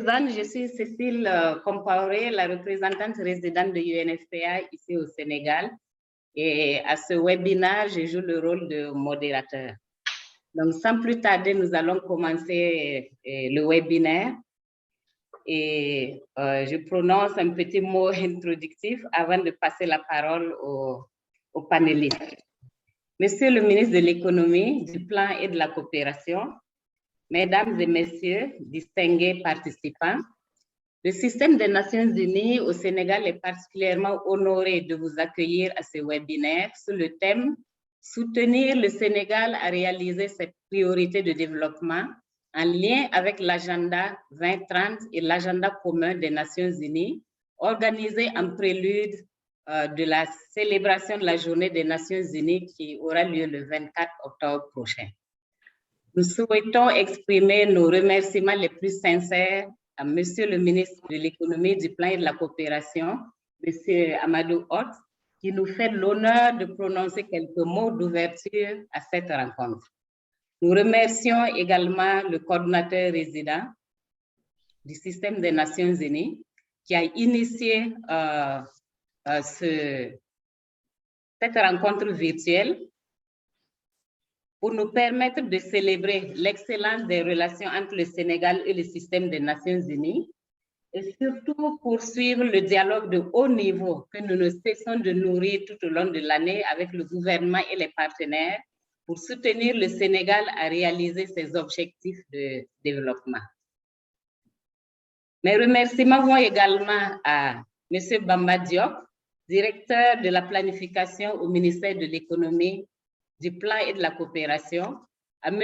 Je suis Cécile Compaoré, la représentante résidente de UNFPA ici au Sénégal. Et à ce webinaire, je joue le rôle de modérateur. Donc, sans plus tarder, nous allons commencer le webinaire. Et je prononce un petit mot introductif avant de passer la parole aux panélistes. Monsieur le ministre de l'Économie, du Plan et de la Coopération, Mesdames et Messieurs, distingués participants, le système des Nations Unies au Sénégal est particulièrement honoré de vous accueillir à ce webinaire sur le thème « Soutenir le Sénégal à réaliser ses priorités de développement en lien avec l'agenda 2030 et l'agenda commun des Nations Unies » organisé en prélude de la célébration de la Journée des Nations Unies qui aura lieu le 24 octobre prochain. Nous souhaitons exprimer nos remerciements les plus sincères à Monsieur le ministre de l'Économie, du Plan et de la Coopération, Monsieur Amadou Hott, qui nous fait l'honneur de prononcer quelques mots d'ouverture à cette rencontre. Nous remercions également le coordonnateur résident du système des Nations Unies qui a initié cette rencontre virtuelle pour nous permettre de célébrer l'excellence des relations entre le Sénégal et le système des Nations Unies et surtout poursuivre le dialogue de haut niveau que nous ne cessons de nourrir tout au long de l'année avec le gouvernement et les partenaires pour soutenir le Sénégal à réaliser ses objectifs de développement. Mes remerciements vont également à M. Bamba Diop, directeur de la planification au ministère de l'Économie, du Plan et de la Coopération, à M.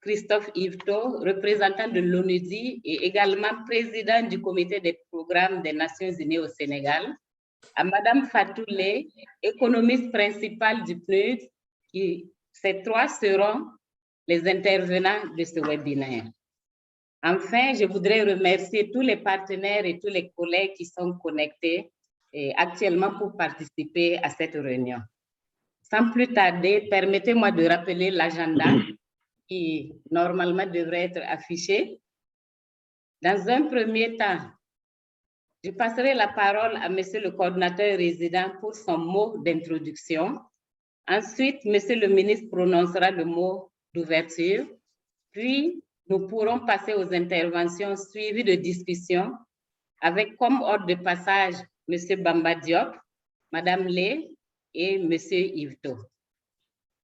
Christophe Yvetot, représentant de l'ONUDI et également président du comité des programmes des Nations Unies au Sénégal, à Mme Fatou Lé, économiste principale du PNUD, ces trois seront les intervenants de ce webinaire. Enfin, je voudrais remercier tous les partenaires et tous les collègues qui sont connectés actuellement pour participer à cette réunion. Sans plus tarder, permettez-moi de rappeler l'agenda qui normalement devrait être affiché. Dans un premier temps, je passerai la parole à Monsieur le coordonnateur résident pour son mot d'introduction. Ensuite, Monsieur le ministre prononcera le mot d'ouverture. Puis, nous pourrons passer aux interventions suivies de discussions avec comme ordre de passage Monsieur Bamba Diop, Madame Lé, et M. Yvetot.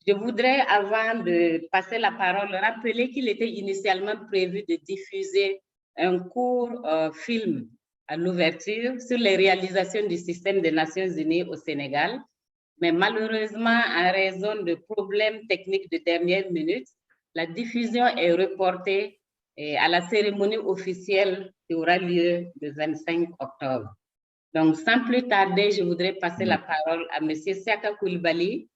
Je voudrais, avant de passer la parole, rappeler qu'il était initialement prévu de diffuser un court film à l'ouverture sur les réalisations du système des Nations Unies au Sénégal, mais malheureusement, en raison de problèmes techniques de dernière minute, la diffusion est reportée à la cérémonie officielle qui aura lieu le 25 octobre. Donc, sans plus tarder, je voudrais passer la parole à M. Siaka Koulibaly,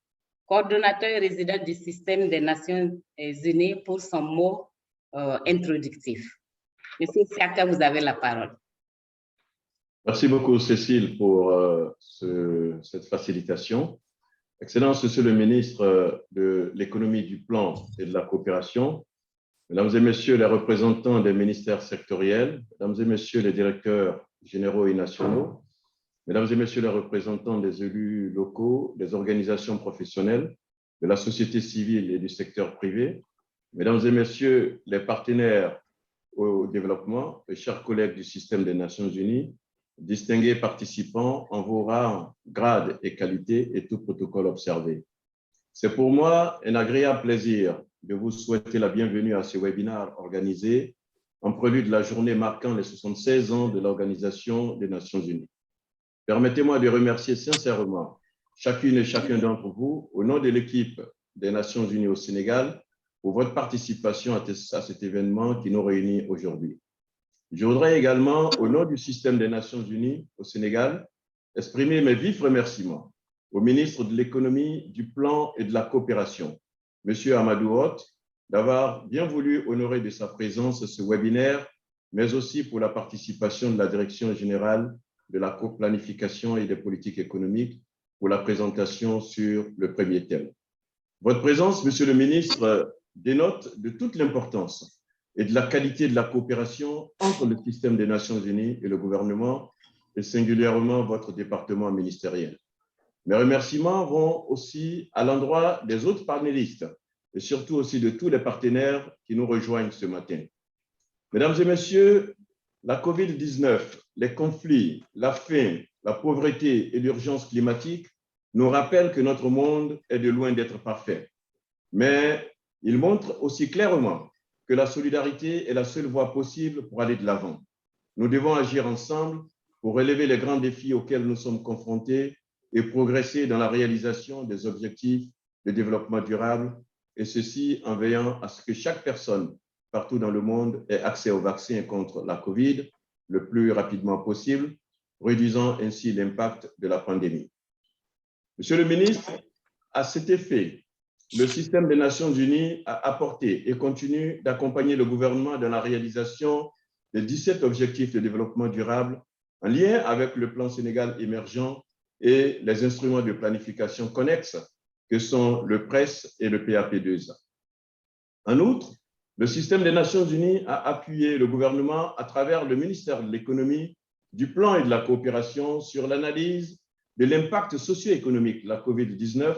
coordonnateur résident du système des Nations Unies, pour son mot introductif. M. Siaka, vous avez la parole. Merci beaucoup, Cécile, pour cette facilitation. Excellence, Monsieur le ministre de l'Économie, du Plan et de la Coopération, Mesdames et Messieurs les représentants des ministères sectoriels, Mesdames et Messieurs les directeurs généraux et nationaux, Mesdames et Messieurs les représentants des élus locaux, des organisations professionnelles, de la société civile et du secteur privé, Mesdames et Messieurs les partenaires au développement, et chers collègues du système des Nations Unies, distingués participants en vos rangs, grades et qualités et tout protocole observé. C'est pour moi un agréable plaisir de vous souhaiter la bienvenue à ce webinaire organisé en prélude de la journée marquant les 76 ans de l'Organisation des Nations Unies. Permettez-moi de remercier sincèrement chacune et chacun d'entre vous, au nom de l'équipe des Nations Unies au Sénégal, pour votre participation à cet événement qui nous réunit aujourd'hui. Je voudrais également, au nom du système des Nations Unies au Sénégal, exprimer mes vifs remerciements au ministre de l'Économie, du Plan et de la Coopération, M. Amadou Hott, d'avoir bien voulu honorer de sa présence ce webinaire, mais aussi pour la participation de la Direction générale de la planification et des politiques économiques pour la présentation sur le premier thème. Votre présence, Monsieur le ministre, dénote de toute l'importance et de la qualité de la coopération entre le système des Nations Unies et le gouvernement, et singulièrement votre département ministériel. Mes remerciements vont aussi à l'endroit des autres panélistes et surtout aussi de tous les partenaires qui nous rejoignent ce matin. Mesdames et messieurs, la COVID-19, les conflits, la faim, la pauvreté et l'urgence climatique nous rappellent que notre monde est de loin d'être parfait. Mais ils montrent aussi clairement que la solidarité est la seule voie possible pour aller de l'avant. Nous devons agir ensemble pour relever les grands défis auxquels nous sommes confrontés et progresser dans la réalisation des objectifs de développement durable, et ceci en veillant à ce que chaque personne partout dans le monde ait accès au vaccin contre la COVID le plus rapidement possible, réduisant ainsi l'impact de la pandémie. Monsieur le ministre, à cet effet, le système des Nations Unies a apporté et continue d'accompagner le gouvernement dans la réalisation des 17 objectifs de développement durable en lien avec le plan Sénégal émergent et les instruments de planification connexes que sont le PRESS et le PAP2A. En outre, le système des Nations Unies a appuyé le gouvernement à travers le ministère de l'Économie, du Plan et de la Coopération sur l'analyse de l'impact socio-économique de la COVID-19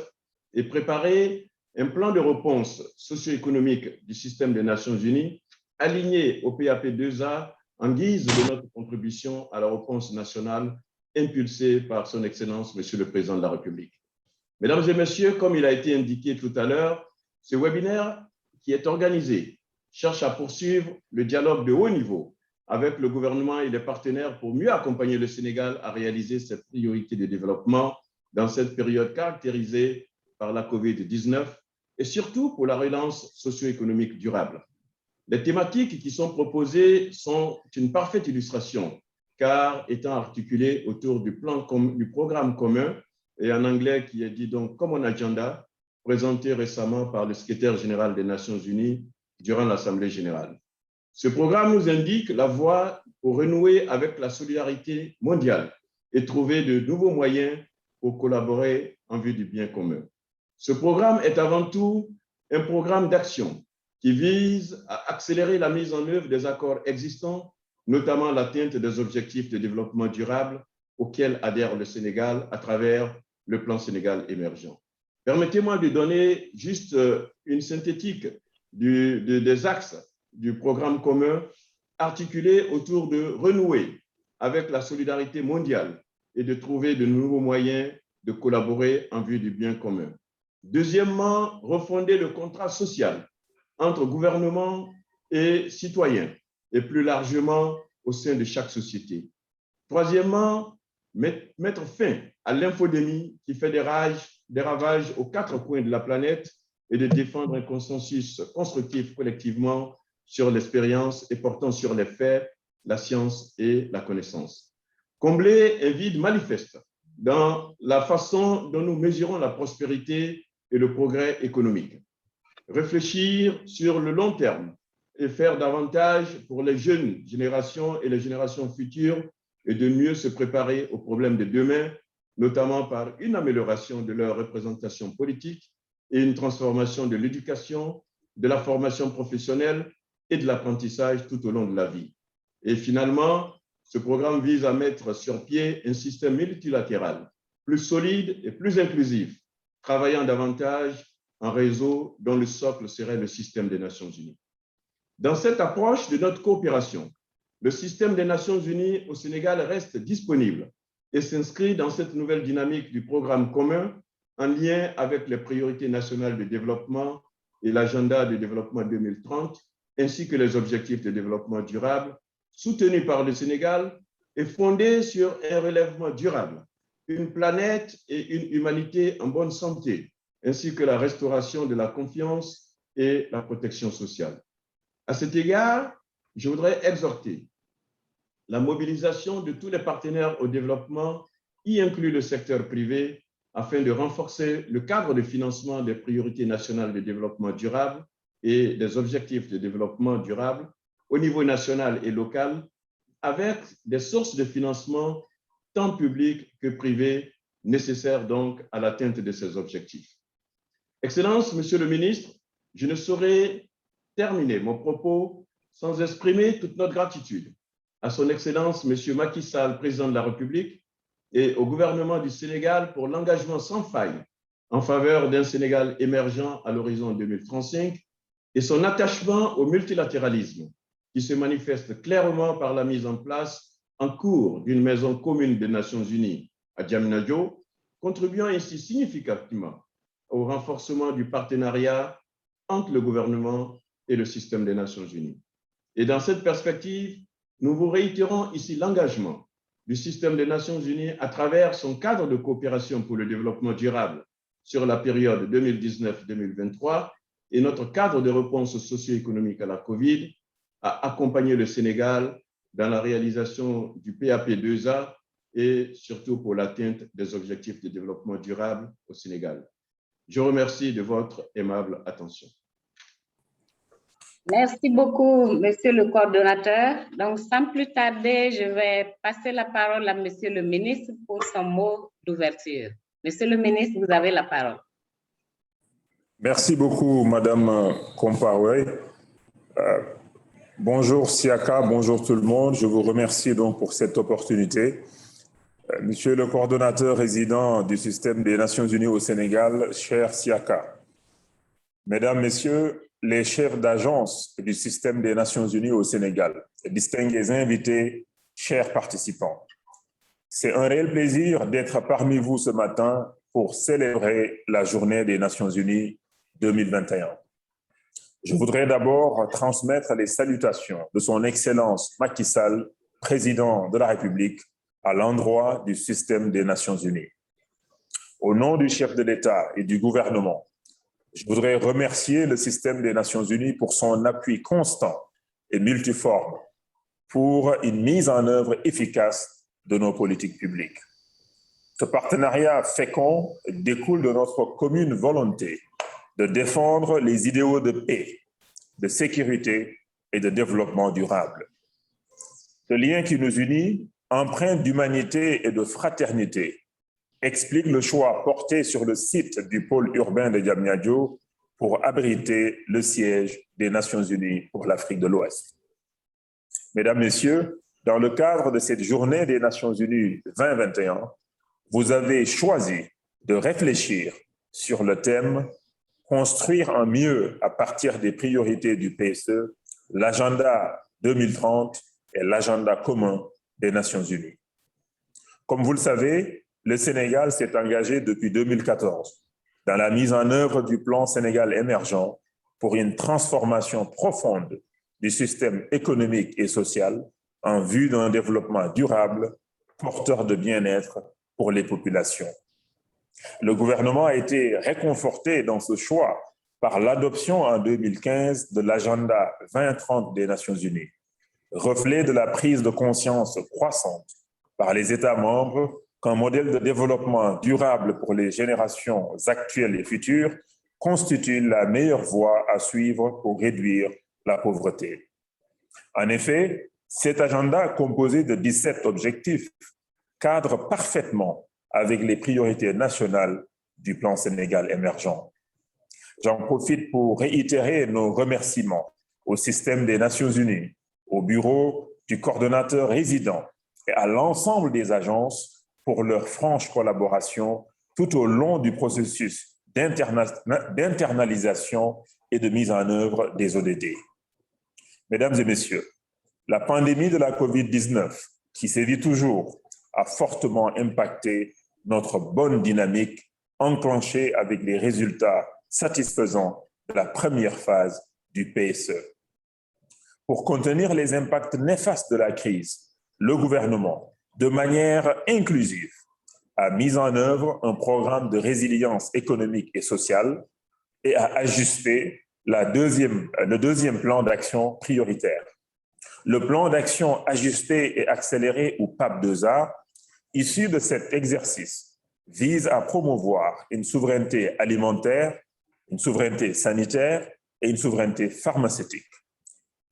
et préparé un plan de réponse socio-économique du système des Nations Unies aligné au PAP2A en guise de notre contribution à la réponse nationale impulsée par son Excellence, Monsieur le Président de la République. Mesdames et Messieurs, comme il a été indiqué tout à l'heure, ce webinaire qui est organisé cherche à poursuivre le dialogue de haut niveau avec le gouvernement et les partenaires pour mieux accompagner le Sénégal à réaliser cette priorité de développement dans cette période caractérisée par la COVID-19 et surtout pour la relance socio-économique durable. Les thématiques qui sont proposées sont une parfaite illustration, car étant articulées autour du programme commun, et en anglais qui est dit donc Common Agenda, présenté récemment par le secrétaire général des Nations Unies durant l'Assemblée générale. Ce programme nous indique la voie pour renouer avec la solidarité mondiale et trouver de nouveaux moyens pour collaborer en vue du bien commun. Ce programme est avant tout un programme d'action qui vise à accélérer la mise en œuvre des accords existants, notamment l'atteinte des objectifs de développement durable auxquels adhère le Sénégal à travers le plan Sénégal émergent. Permettez-moi de donner juste une synthétique des axes du programme commun articulé autour de renouer avec la solidarité mondiale et de trouver de nouveaux moyens de collaborer en vue du bien commun. Deuxièmement, refonder le contrat social entre gouvernement et citoyens et plus largement au sein de chaque société. Troisièmement, mettre fin à l'infodémie qui fait des ravages aux quatre coins de la planète et de défendre un consensus constructif collectivement sur l'expérience et portant sur les faits, la science et la connaissance. Combler un vide manifeste dans la façon dont nous mesurons la prospérité et le progrès économique. Réfléchir sur le long terme et faire davantage pour les jeunes générations et les générations futures et de mieux se préparer aux problèmes de demain, notamment par une amélioration de leur représentation politique et une transformation de l'éducation, de la formation professionnelle et de l'apprentissage tout au long de la vie. Et finalement, ce programme vise à mettre sur pied un système multilatéral plus solide et plus inclusif, travaillant davantage en réseau dont le socle serait le système des Nations Unies. Dans cette approche de notre coopération, le système des Nations Unies au Sénégal reste disponible et s'inscrit dans cette nouvelle dynamique du programme commun en lien avec les priorités nationales de développement et l'agenda de développement 2030, ainsi que les objectifs de développement durable, soutenus par le Sénégal et fondés sur un relèvement durable, une planète et une humanité en bonne santé, ainsi que la restauration de la confiance et la protection sociale. À cet égard, je voudrais exhorter la mobilisation de tous les partenaires au développement, y inclut le secteur privé, afin de renforcer le cadre de financement des priorités nationales de développement durable et des objectifs de développement durable au niveau national et local, avec des sources de financement tant publiques que privées, nécessaires donc à l'atteinte de ces objectifs. Excellence, Monsieur le Ministre, je ne saurais terminer mon propos sans exprimer toute notre gratitude à son Excellence, M. Macky Sall, président de la République, et au gouvernement du Sénégal pour l'engagement sans faille en faveur d'un Sénégal émergent à l'horizon 2035 et son attachement au multilatéralisme qui se manifeste clairement par la mise en place en cours d'une maison commune des Nations Unies à Diamniadio, contribuant ainsi significativement au renforcement du partenariat entre le gouvernement et le système des Nations Unies. Et dans cette perspective, nous vous réitérons ici l'engagement du système des Nations Unies à travers son cadre de coopération pour le développement durable sur la période 2019-2023 et notre cadre de réponse socio-économique à la COVID à accompagner le Sénégal dans la réalisation du PAP2A et surtout pour l'atteinte des objectifs de développement durable au Sénégal. Je vous remercie de votre aimable attention. Merci beaucoup, Monsieur le coordonnateur. Donc, sans plus tarder, je vais passer la parole à Monsieur le ministre pour son mot d'ouverture. Monsieur le ministre, vous avez la parole. Merci beaucoup, Madame Compaoré. Bonjour Siaka, bonjour tout le monde. Je vous remercie donc pour cette opportunité. Monsieur le coordonnateur résident du système des Nations Unies au Sénégal, cher Siaka, Mesdames, Messieurs, les chefs d'agence du système des Nations Unies au Sénégal, distingués invités, chers participants. C'est un réel plaisir d'être parmi vous ce matin pour célébrer la Journée des Nations Unies 2021. Je voudrais d'abord transmettre les salutations de son Excellence Macky Sall, président de la République, à l'endroit du système des Nations Unies. Au nom du chef de l'État et du gouvernement, je voudrais remercier le système des Nations Unies pour son appui constant et multiforme pour une mise en œuvre efficace de nos politiques publiques. Ce partenariat fécond découle de notre commune volonté de défendre les idéaux de paix, de sécurité et de développement durable. Ce lien qui nous unit, empreint d'humanité et de fraternité, explique le choix porté sur le site du pôle urbain de Diamniadio pour abriter le siège des Nations Unies pour l'Afrique de l'Ouest. Mesdames, Messieurs, dans le cadre de cette Journée des Nations Unies 2021, vous avez choisi de réfléchir sur le thème « Construire un mieux à partir des priorités du PSE, l'agenda 2030 et l'agenda commun des Nations Unies ». Comme vous le savez, le Sénégal s'est engagé depuis 2014 dans la mise en œuvre du plan Sénégal émergent pour une transformation profonde du système économique et social en vue d'un développement durable, porteur de bien-être pour les populations. Le gouvernement a été réconforté dans ce choix par l'adoption en 2015 de l'agenda 2030 des Nations Unies, reflet de la prise de conscience croissante par les États membres qu'un modèle de développement durable pour les générations actuelles et futures constitue la meilleure voie à suivre pour réduire la pauvreté. En effet, cet agenda composé de 17 objectifs cadre parfaitement avec les priorités nationales du plan Sénégal émergent. J'en profite pour réitérer nos remerciements au système des Nations Unies, au bureau du coordonnateur résident et à l'ensemble des agences pour leur franche collaboration tout au long du processus d'internalisation et de mise en œuvre des ODD. Mesdames et messieurs, la pandémie de la COVID-19, qui sévit toujours, a fortement impacté notre bonne dynamique enclenchée avec les résultats satisfaisants de la première phase du PSE. Pour contenir les impacts néfastes de la crise, le gouvernement, de manière inclusive, a mis en œuvre un programme de résilience économique et sociale et a ajusté le deuxième plan d'action prioritaire. Le plan d'action ajusté et accéléré ou PAP2A, issu de cet exercice, vise à promouvoir une souveraineté alimentaire, une souveraineté sanitaire et une souveraineté pharmaceutique.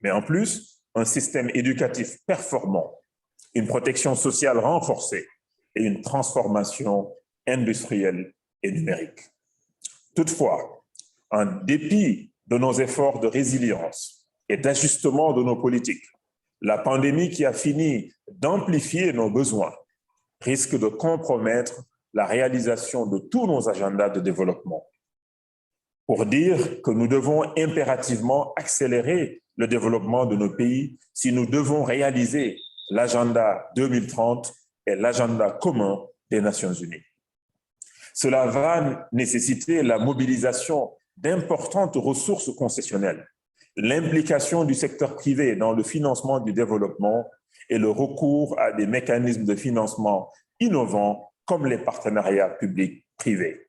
Mais en plus, un système éducatif performant, une protection sociale renforcée et une transformation industrielle et numérique. Toutefois, en dépit de nos efforts de résilience et d'ajustement de nos politiques. La pandémie qui a fini d'amplifier nos besoins risque de compromettre la réalisation de tous nos agendas de développement. Pour dire que nous devons impérativement accélérer le développement de nos pays si nous devons réaliser l'agenda 2030 et l'agenda commun des Nations Unies. Cela va nécessiter la mobilisation d'importantes ressources concessionnelles, l'implication du secteur privé dans le financement du développement et le recours à des mécanismes de financement innovants comme les partenariats publics-privés.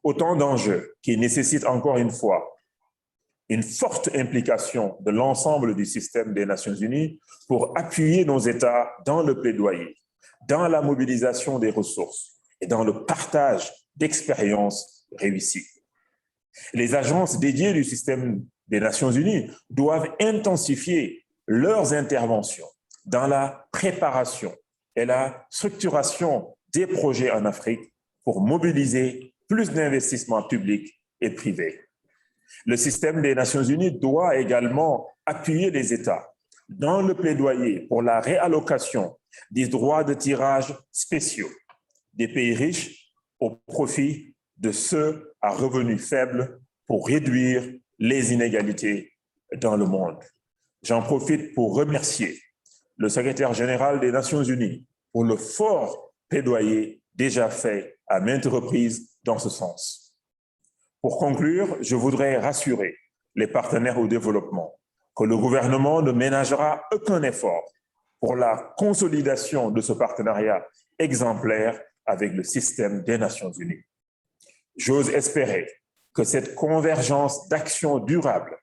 Autant d'enjeux qui nécessitent encore une fois une forte implication de l'ensemble du système des Nations Unies pour appuyer nos États dans le plaidoyer, dans la mobilisation des ressources et dans le partage d'expériences réussies. Les agences dédiées du système des Nations Unies doivent intensifier leurs interventions dans la préparation et la structuration des projets en Afrique pour mobiliser plus d'investissements publics et privés. Le système des Nations Unies doit également appuyer les États dans le plaidoyer pour la réallocation des droits de tirage spéciaux des pays riches au profit de ceux à revenus faibles pour réduire les inégalités dans le monde. J'en profite pour remercier le secrétaire général des Nations Unies pour le fort plaidoyer déjà fait à maintes reprises dans ce sens. Pour conclure, je voudrais rassurer les partenaires au développement que le gouvernement ne ménagera aucun effort pour la consolidation de ce partenariat exemplaire avec le système des Nations Unies. J'ose espérer que cette convergence d'actions durables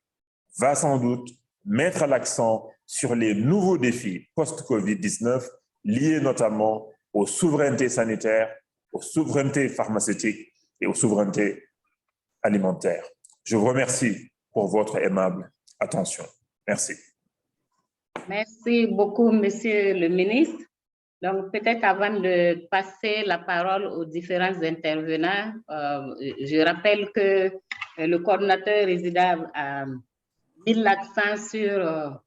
va sans doute mettre l'accent sur les nouveaux défis post-Covid-19 liés notamment aux souverainetés sanitaires, aux souverainetés pharmaceutiques et aux souverainetés alimentaires. Je vous remercie pour votre aimable attention. Merci. Merci beaucoup, Monsieur le ministre. Donc, peut-être avant de passer la parole aux différents intervenants, je rappelle que le coordonnateur résident a mis l'accent sur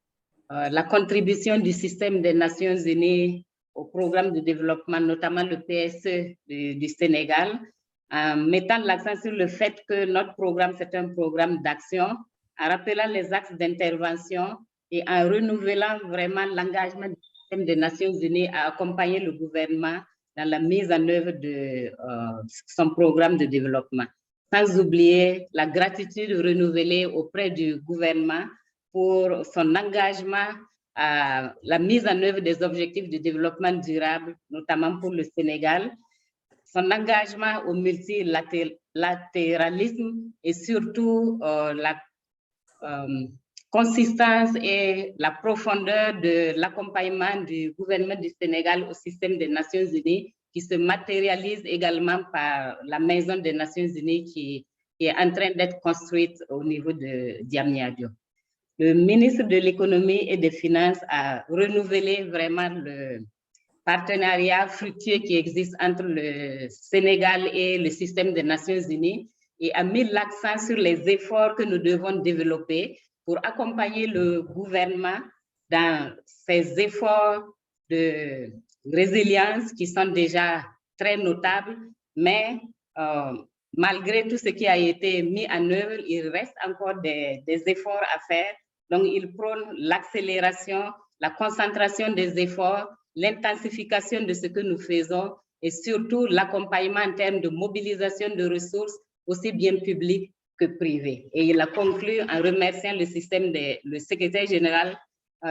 la contribution du système des Nations Unies au programme de développement, notamment le PSE du Sénégal, en mettant l'accent sur le fait que notre programme, c'est un programme d'action, en rappelant les axes d'intervention et en renouvelant vraiment l'engagement du système des Nations Unies à accompagner le gouvernement dans la mise en œuvre de son programme de développement. Sans oublier la gratitude renouvelée auprès du gouvernement pour son engagement à la mise en œuvre des objectifs de développement durable, notamment pour le Sénégal, son engagement au multilatéralisme et surtout la consistance et la profondeur de l'accompagnement du gouvernement du Sénégal au système des Nations Unies qui se matérialise également par la Maison des Nations Unies qui est en train d'être construite au niveau de Diamniadio. Le ministre de l'Économie et des Finances a renouvelé vraiment le partenariat fructueux qui existe entre le Sénégal et le système des Nations Unies et a mis l'accent sur les efforts que nous devons développer pour accompagner le gouvernement dans ses efforts de résilience qui sont déjà très notables, mais malgré tout ce qui a été mis en œuvre, il reste encore des efforts à faire. Donc, il prône l'accélération, la concentration des efforts, l'intensification de ce que nous faisons et surtout l'accompagnement en termes de mobilisation de ressources, aussi bien publiques que privées. Et il a conclu en remerciant le secrétaire général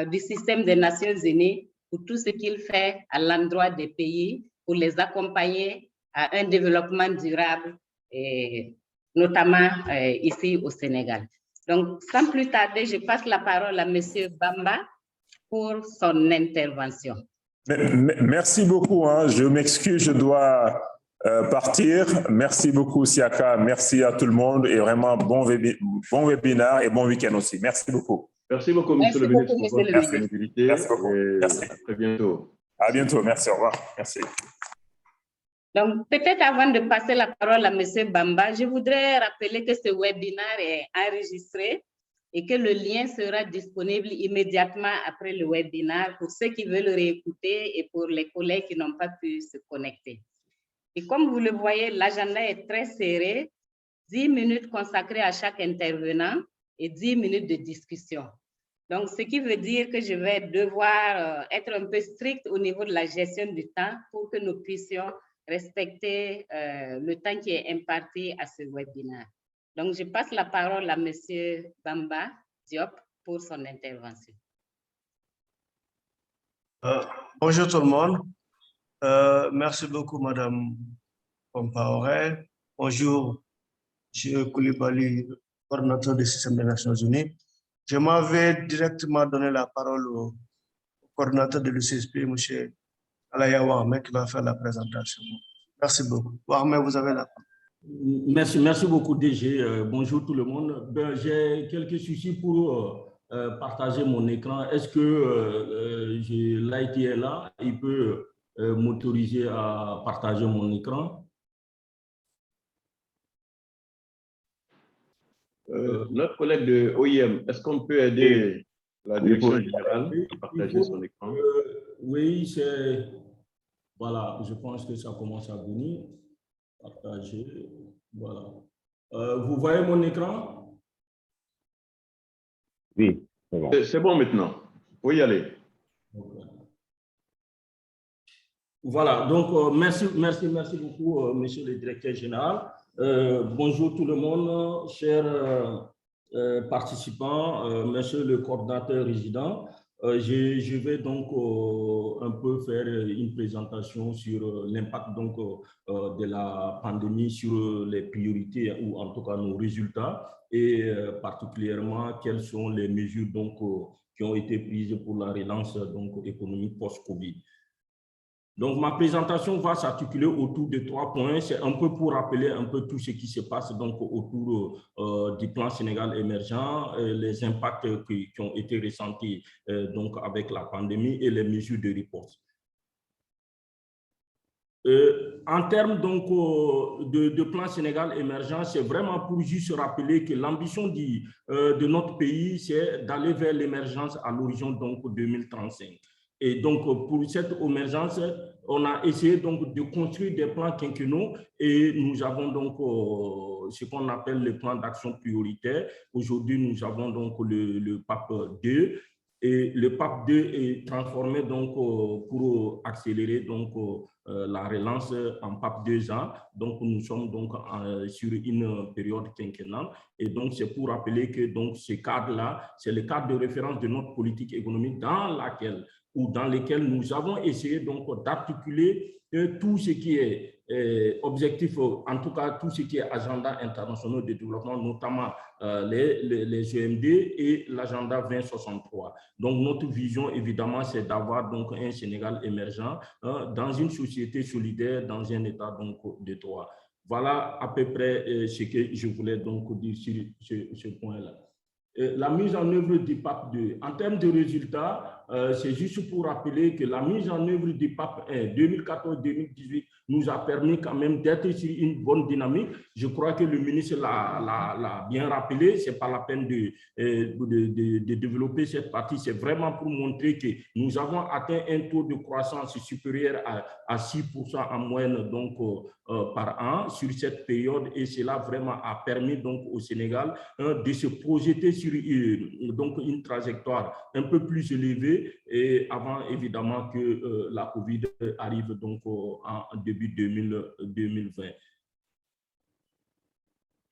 du système des Nations Unies pour tout ce qu'il fait à l'endroit des pays pour les accompagner à un développement durable, et notamment ici au Sénégal. Donc, sans plus tarder, je passe la parole à M. Bamba pour son intervention. Merci beaucoup. Je m'excuse, je dois partir. Merci beaucoup, Siaka. Merci à tout le monde et vraiment bon webinaire et bon week-end aussi. Merci beaucoup. Merci beaucoup, Monsieur le ministre, pour votre disponibilité. Merci beaucoup. Merci. À très bientôt. À bientôt. Merci. Au revoir. Merci. Donc, peut-être avant de passer la parole à M. Bamba, je voudrais rappeler que ce webinaire est enregistré et que le lien sera disponible immédiatement après le webinaire pour ceux qui veulent réécouter et pour les collègues qui n'ont pas pu se connecter. Et comme vous le voyez, l'agenda est très serré, 10 minutes consacrées à chaque intervenant et 10 minutes de discussion. Donc, ce qui veut dire que je vais devoir être un peu strict au niveau de la gestion du temps pour que nous puissions respecter le temps qui est imparti à ce webinaire. Donc, je passe la parole à M. Bamba Diop pour son intervention. Bonjour tout le monde. Merci beaucoup, Madame Compaoré. Bonjour, M. Koulibaly, coordinateur du système des Nations Unies. Je m'avais directement donné la parole au coordinateur de l'UCSP, M. Alaya Wahame, qui va faire la présentation. Merci beaucoup. Wahame, vous avez la parole. Merci beaucoup DG. Bonjour tout le monde. J'ai quelques soucis pour partager mon écran. Est-ce que l'IT est là? Il peut m'autoriser à partager mon écran? Notre collègue de OIM, est-ce qu'on peut aider la direction générale à partager son écran? Oui, c'est... Voilà, je pense que ça commence à venir. Partager, voilà. Vous voyez mon écran? Oui, c'est bon. C'est bon maintenant. Vous pouvez y aller. Okay. Voilà, donc merci beaucoup, monsieur le directeur général. Bonjour tout le monde, chers participants, monsieur le coordinateur résident. Je vais donc un peu faire une présentation sur l'impact donc de la pandémie sur les priorités ou en tout cas nos résultats et particulièrement quelles sont les mesures donc qui ont été prises pour la relance donc économique post-Covid. Donc, ma présentation va s'articuler autour de 3 points. C'est un peu pour rappeler un peu tout ce qui se passe donc autour du plan Sénégal émergent, les impacts qui ont été ressentis donc avec la pandémie et les mesures de riposte. En termes donc de plan Sénégal émergent, c'est vraiment pour juste rappeler que l'ambition de notre pays, c'est d'aller vers l'émergence à l'horizon donc 2035. Et donc, pour cette émergence, on a essayé donc de construire des plans quinquennaux et nous avons donc ce qu'on appelle le plan d'action prioritaire. Aujourd'hui, nous avons donc le PAP 2 et le PAP 2 est transformé donc pour accélérer donc la relance en PAP 2 ans. Donc, nous sommes donc sur une période quinquennale et donc c'est pour rappeler que donc ce cadre-là, c'est le cadre de référence de notre politique économique dans lesquels nous avons essayé donc d'articuler tout ce qui est objectif, en tout cas tout ce qui est agenda international de développement, notamment les EMD et l'agenda 2063. Donc notre vision évidemment c'est d'avoir donc un Sénégal émergent dans une société solidaire, dans un état donc de droit. Voilà à peu près ce que je voulais donc dire sur ce point-là. La mise en œuvre du PAP 2. En termes de résultats, c'est juste pour rappeler que la mise en œuvre du PAP 1 2014-2018 nous a permis quand même d'être sur une bonne dynamique. Je crois que le ministre l'a bien rappelé. Ce n'est pas la peine de développer cette partie. C'est vraiment pour montrer que nous avons atteint un taux de croissance supérieur à 6% en moyenne donc, par an sur cette période. Et cela vraiment a permis donc, au Sénégal de se projeter sur donc, une trajectoire un peu plus élevée et avant évidemment que la COVID arrive donc en début 2020.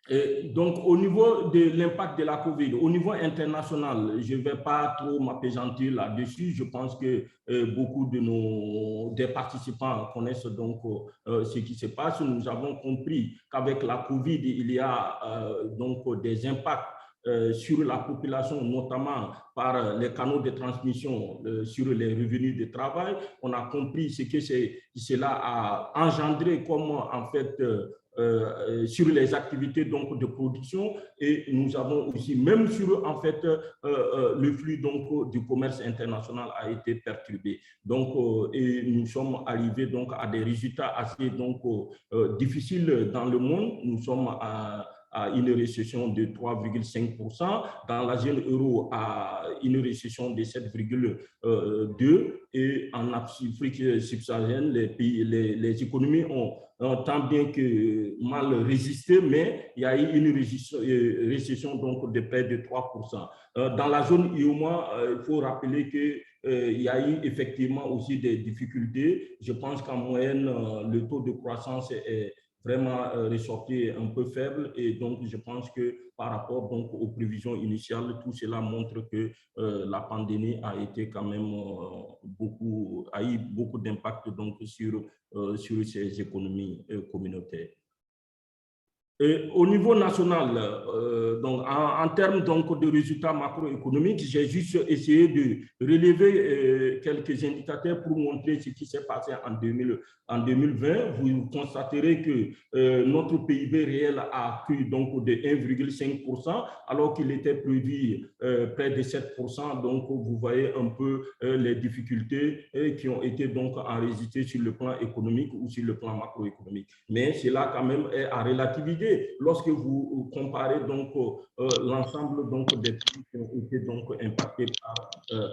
Et donc, au niveau de l'impact de la COVID, au niveau international, je ne vais pas trop m'appesantir là-dessus. Je pense que beaucoup des participants connaissent donc ce qui se passe. Nous avons compris qu'avec la COVID, il y a donc des impacts sur la population, notamment par les canaux de transmission sur les revenus de travail. On a compris ce que cela a engendré comme en fait sur les activités donc de production et nous avons aussi même sur en fait le flux donc du commerce international a été perturbé. Donc et nous sommes arrivés donc à des résultats assez donc difficiles dans le monde. Nous sommes à une récession de 3,5%, dans la zone euro à une récession de 7,2%, et en Afrique subsaharienne, les économies ont tant bien que mal résisté, mais il y a eu une récession donc de près de 3%. Dans la zone IOMA, il faut rappeler qu'il y a eu effectivement aussi des difficultés. Je pense qu'en moyenne, le taux de croissance est vraiment ressorti un peu faible, et donc je pense que par rapport donc aux prévisions initiales, tout cela montre que la pandémie a été quand même a eu beaucoup d'impact donc sur ces économies communautaires. Et au niveau national, donc en termes donc de résultats macroéconomiques, j'ai juste essayé de relever quelques indicateurs pour montrer ce qui s'est passé en 2020. Vous constaterez que notre PIB réel a cru donc de 1,5%, alors qu'il était prévu près de 7%. Donc, vous voyez un peu les difficultés qui ont été donc enregistrées sur le plan économique ou sur le plan macroéconomique. Mais cela quand même est à relativiser lorsque vous comparez donc l'ensemble donc des pays qui ont été donc impactés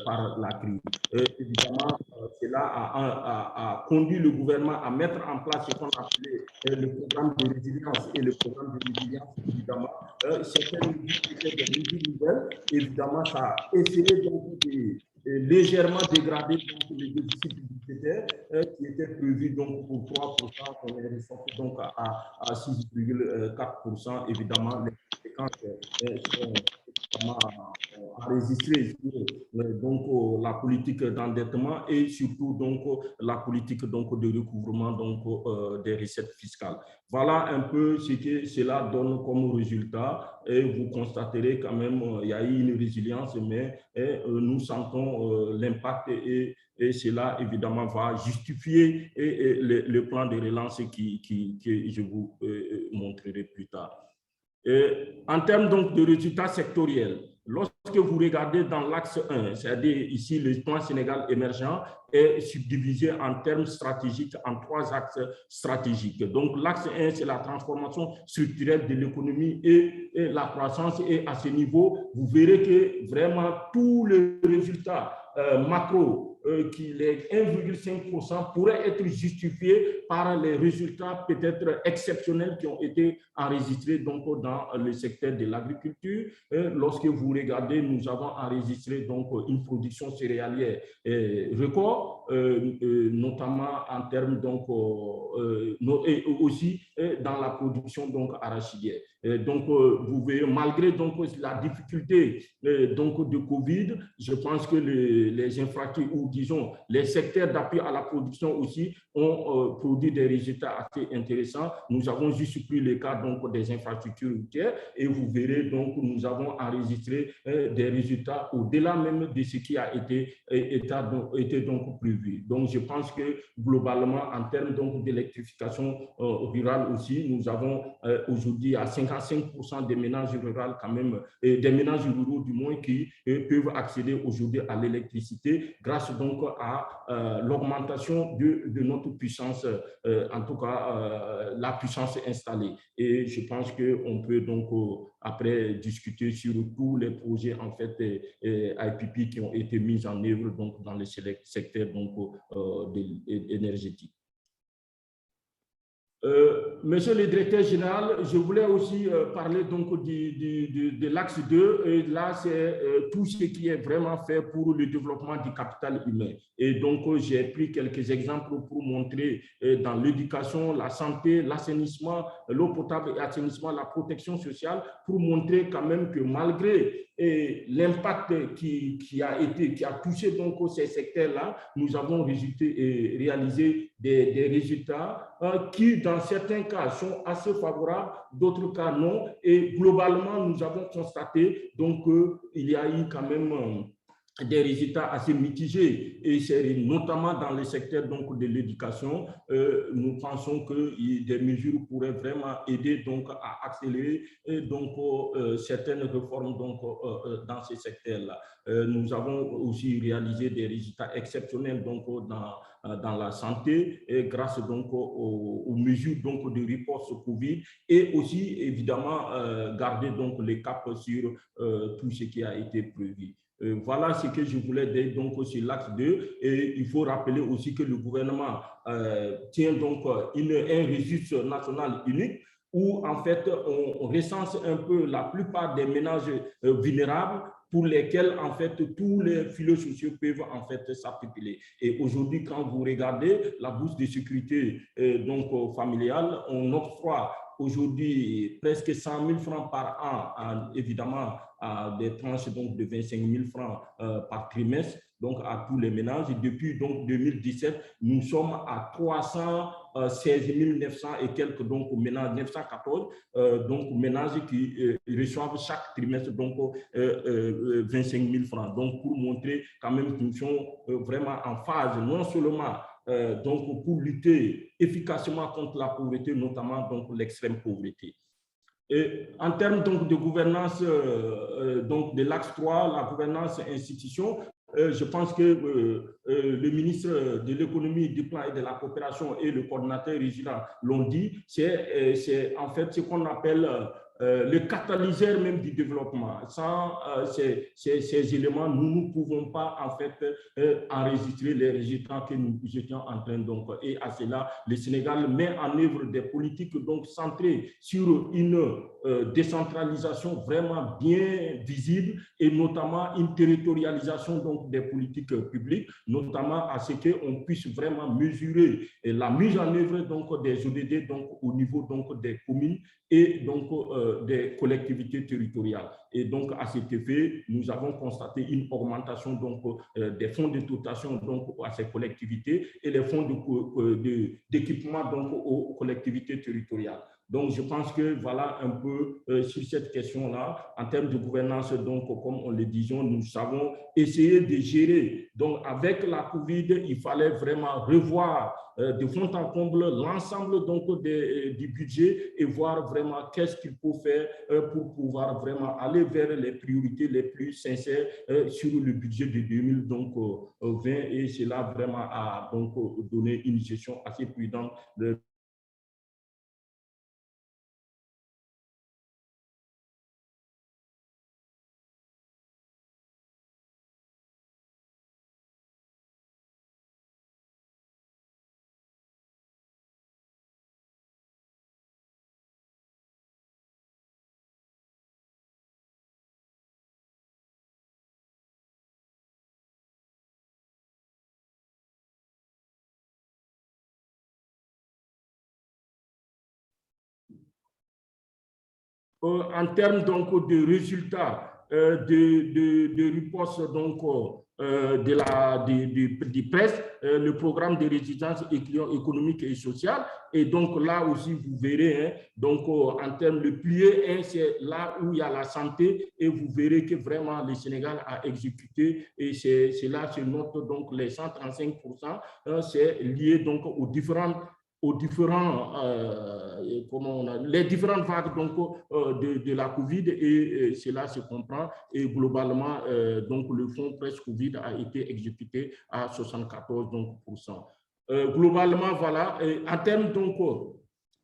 par la crise. Évidemment, cela a conduit le gouvernement à mettre en place ce qu'on appelait le programme de résilience. Et le programme de résilience, évidemment, certaines étaient des mesures nouvelles. Évidemment, ça a essayé donc de légèrement dégrader donc le déficit budgétaire qui était prévu donc pour 3%, on est ressorti donc à 6,4%. Évidemment, les conséquences sont enregistrées sur donc la politique d'endettement et surtout donc la politique donc de recouvrement donc des recettes fiscales. Voilà un peu ce que cela donne comme résultat, et vous constaterez quand même il y a eu une résilience, mais nous sentons l'impact, et cela évidemment va justifier le plan de relance que je vous montrerai plus tard. En termes donc de résultats sectoriels, lorsque vous regardez dans l'axe 1, c'est-à-dire ici le plan Sénégal émergent est subdivisé en termes stratégiques en 3 axes stratégiques. Donc l'axe 1, c'est la transformation structurelle de l'économie et la croissance, et à ce niveau, vous verrez que vraiment tous les résultats macro, qui les 1,5% pourraient être justifiés par les résultats peut-être exceptionnels qui ont été enregistrés donc dans le secteur de l'agriculture. Lorsque vous regardez, nous avons enregistré donc une production céréalière record, notamment en termes donc et aussi dans la production donc arachidière. Donc vous voyez, malgré donc la difficulté donc de Covid, je pense que les infrastructures, ou disons les secteurs d'appui à la production aussi, ont produit des résultats assez intéressants. Nous avons juste pris le cas donc des infrastructures routières, et vous verrez donc nous avons enregistré des résultats au-delà même de ce qui a été donc prévu. Donc je pense que globalement, en termes donc d'électrification rurale aussi, nous avons aujourd'hui à 55% des ménages ruraux quand même, des ménages ruraux du moins, qui peuvent accéder aujourd'hui à l'électricité grâce donc à l'augmentation de notre puissance, en tout cas la puissance installée. Et je pense qu'on peut donc après discuter sur tous les projets en fait IPP qui ont été mis en œuvre donc dans le secteur donc énergétique. Monsieur le directeur général, je voulais aussi parler donc de l'axe 2. Et là, c'est tout ce qui est vraiment fait pour le développement du capital humain. Et donc, j'ai pris quelques exemples pour montrer dans l'éducation, la santé, l'assainissement, l'eau potable et assainissement, la protection sociale, pour montrer quand même que malgré l'impact qui a touché donc ces secteurs-là, nous avons réalisé des résultats qui, dans certains cas, sont assez favorables, d'autres cas non. Et globalement, nous avons constaté donc qu'il y a eu quand même des résultats assez mitigés, et c'est notamment dans le secteur donc, de l'éducation. Nous pensons que des mesures pourraient vraiment aider donc, à accélérer donc, certaines réformes donc, dans ces secteurs-là. Nous avons aussi réalisé des résultats exceptionnels donc, dans la santé, et grâce donc, aux mesures donc, de riposte Covid, et aussi évidemment garder donc, les caps sur tout ce qui a été prévu. Voilà ce que je voulais dire donc sur l'axe 2. Et il faut rappeler aussi que le gouvernement tient donc un registre national unique où en fait on recense un peu la plupart des ménages vulnérables pour lesquels en fait tous les filets sociaux peuvent en fait s'articuler. Et aujourd'hui, quand vous regardez la bourse de sécurité donc familiale, on octroie aujourd'hui presque 100 000 francs par an, évidemment, à des tranches donc, de 25 000 francs par trimestre, donc à tous les ménages. Et depuis donc, 2017, nous sommes à 316 900 et quelques donc, ménages, 914 donc, ménages qui reçoivent chaque trimestre donc, 25 000 francs. Donc, pour montrer quand même que nous sommes vraiment en phase, non seulement donc pour lutter efficacement contre la pauvreté, notamment donc l'extrême pauvreté. Et en termes donc de gouvernance donc de l'axe 3, la gouvernance institution, je pense que le ministre de l'économie, du plan et de la coopération et le coordinateur régional l'ont dit, c'est en fait ce qu'on appelle le catalyseur même du développement. Sans ces éléments, nous ne pouvons pas en fait enregistrer les résultats que nous étions en train donc. Et à cela, le Sénégal met en œuvre des politiques donc centrées sur une décentralisation vraiment bien visible et notamment une territorialisation donc des politiques publiques, notamment à ce qu'on puisse vraiment mesurer la mise en œuvre donc des ODD donc au niveau donc des communes et donc des collectivités territoriales. Et donc, à cet effet, nous avons constaté une augmentation donc, des fonds de dotation donc, à ces collectivités et les fonds d'équipement donc, aux collectivités territoriales. Donc, je pense que voilà un peu sur cette question-là, en termes de gouvernance, donc, comme on le disait, nous savons essayer de gérer. Donc, avec la COVID, il fallait vraiment revoir de fond en comble l'ensemble donc du budget et voir vraiment qu'est-ce qu'il faut faire pour pouvoir vraiment aller vers les priorités les plus sincères sur le budget de 2020 et cela vraiment a donc donné une gestion assez prudente de en termes donc de résultats de riposte donc du PRES, le programme de résilience économique et sociale. Et donc là aussi, vous verrez, hein, donc en termes de plié 1, c'est là où il y a la santé et vous verrez que vraiment le Sénégal a exécuté et c'est là, se note donc les 135%, c'est lié donc aux différentes les différentes vagues donc, de la COVID et cela se comprend et globalement donc le fonds PRES COVID a été exécuté à 74%. Globalement, voilà, en termes donc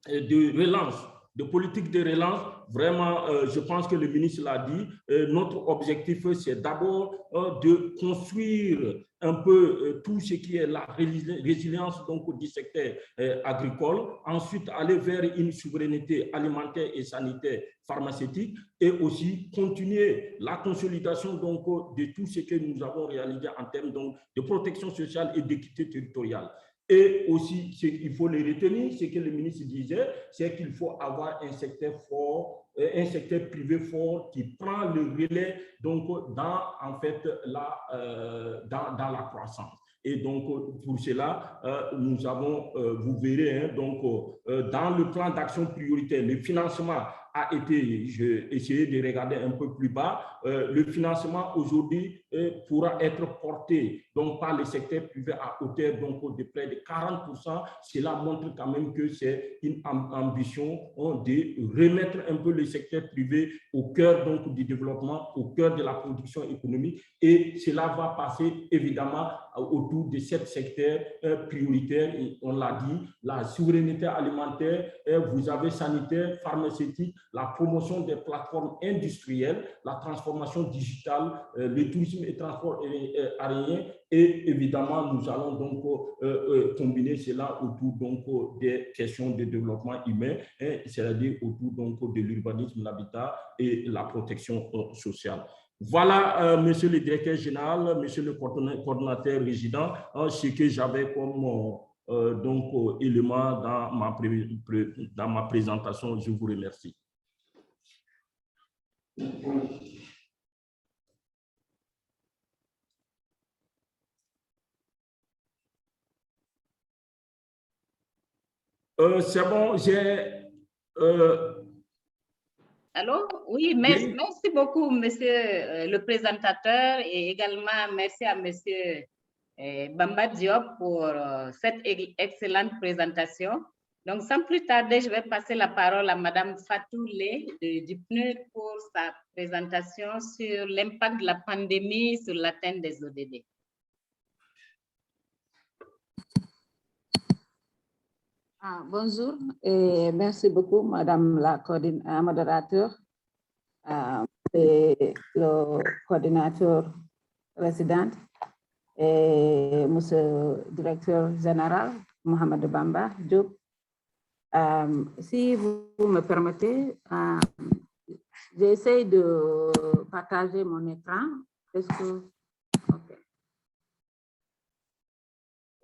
de relance, de politique de relance, vraiment, je pense que le ministre l'a dit, notre objectif, c'est d'abord de construire un peu tout ce qui est la résilience donc, du secteur agricole, ensuite aller vers une souveraineté alimentaire et sanitaire pharmaceutique et aussi continuer la consolidation donc, de tout ce que nous avons réalisé en termes donc, de protection sociale et d'équité territoriale. Et aussi, il faut le retenir, ce que le ministre disait, c'est qu'il faut avoir un secteur fort, un secteur privé fort qui prend le relais donc, dans, en fait, dans la croissance. Et donc, pour cela, nous avons, vous verrez, hein, donc, dans le plan d'action prioritaire, le financement a été, j'ai essayé de regarder un peu plus bas, le financement aujourd'hui pourra être porté donc, par le secteur privé à hauteur donc, de près de 40%. Cela montre quand même que c'est une ambition de remettre un peu le secteur privé au cœur donc, du développement, au cœur de la production économique, et cela va passer évidemment autour de 7 secteurs prioritaires, et on l'a dit, la souveraineté alimentaire, vous avez sanitaire, pharmaceutique, la promotion des plateformes industrielles, la transformation digitale, le tourisme et transport aérien, et évidemment, nous allons donc combiner cela autour donc, des questions de développement humain, c'est-à-dire autour donc, de l'urbanisme, l'habitat et la protection sociale. Voilà, monsieur le directeur général, monsieur le coordonnateur résident, ce que j'avais comme donc, élément dans ma présentation. Je vous remercie. C'est bon, j'ai... Allô? Oui, merci beaucoup, monsieur le présentateur, et également merci à monsieur Bamba Diop pour cette excellente présentation. Donc, sans plus tarder, je vais passer la parole à madame Fatou Lé du PNUD pour sa présentation sur l'impact de la pandémie sur l'atteinte des ODD. Bonjour et merci beaucoup, Madame la modérateur et le coordinateur résident et Monsieur le directeur général, Mohamed Bamba Diop. Si vous me permettez, j'essaie de partager mon écran. Est-ce que... Okay.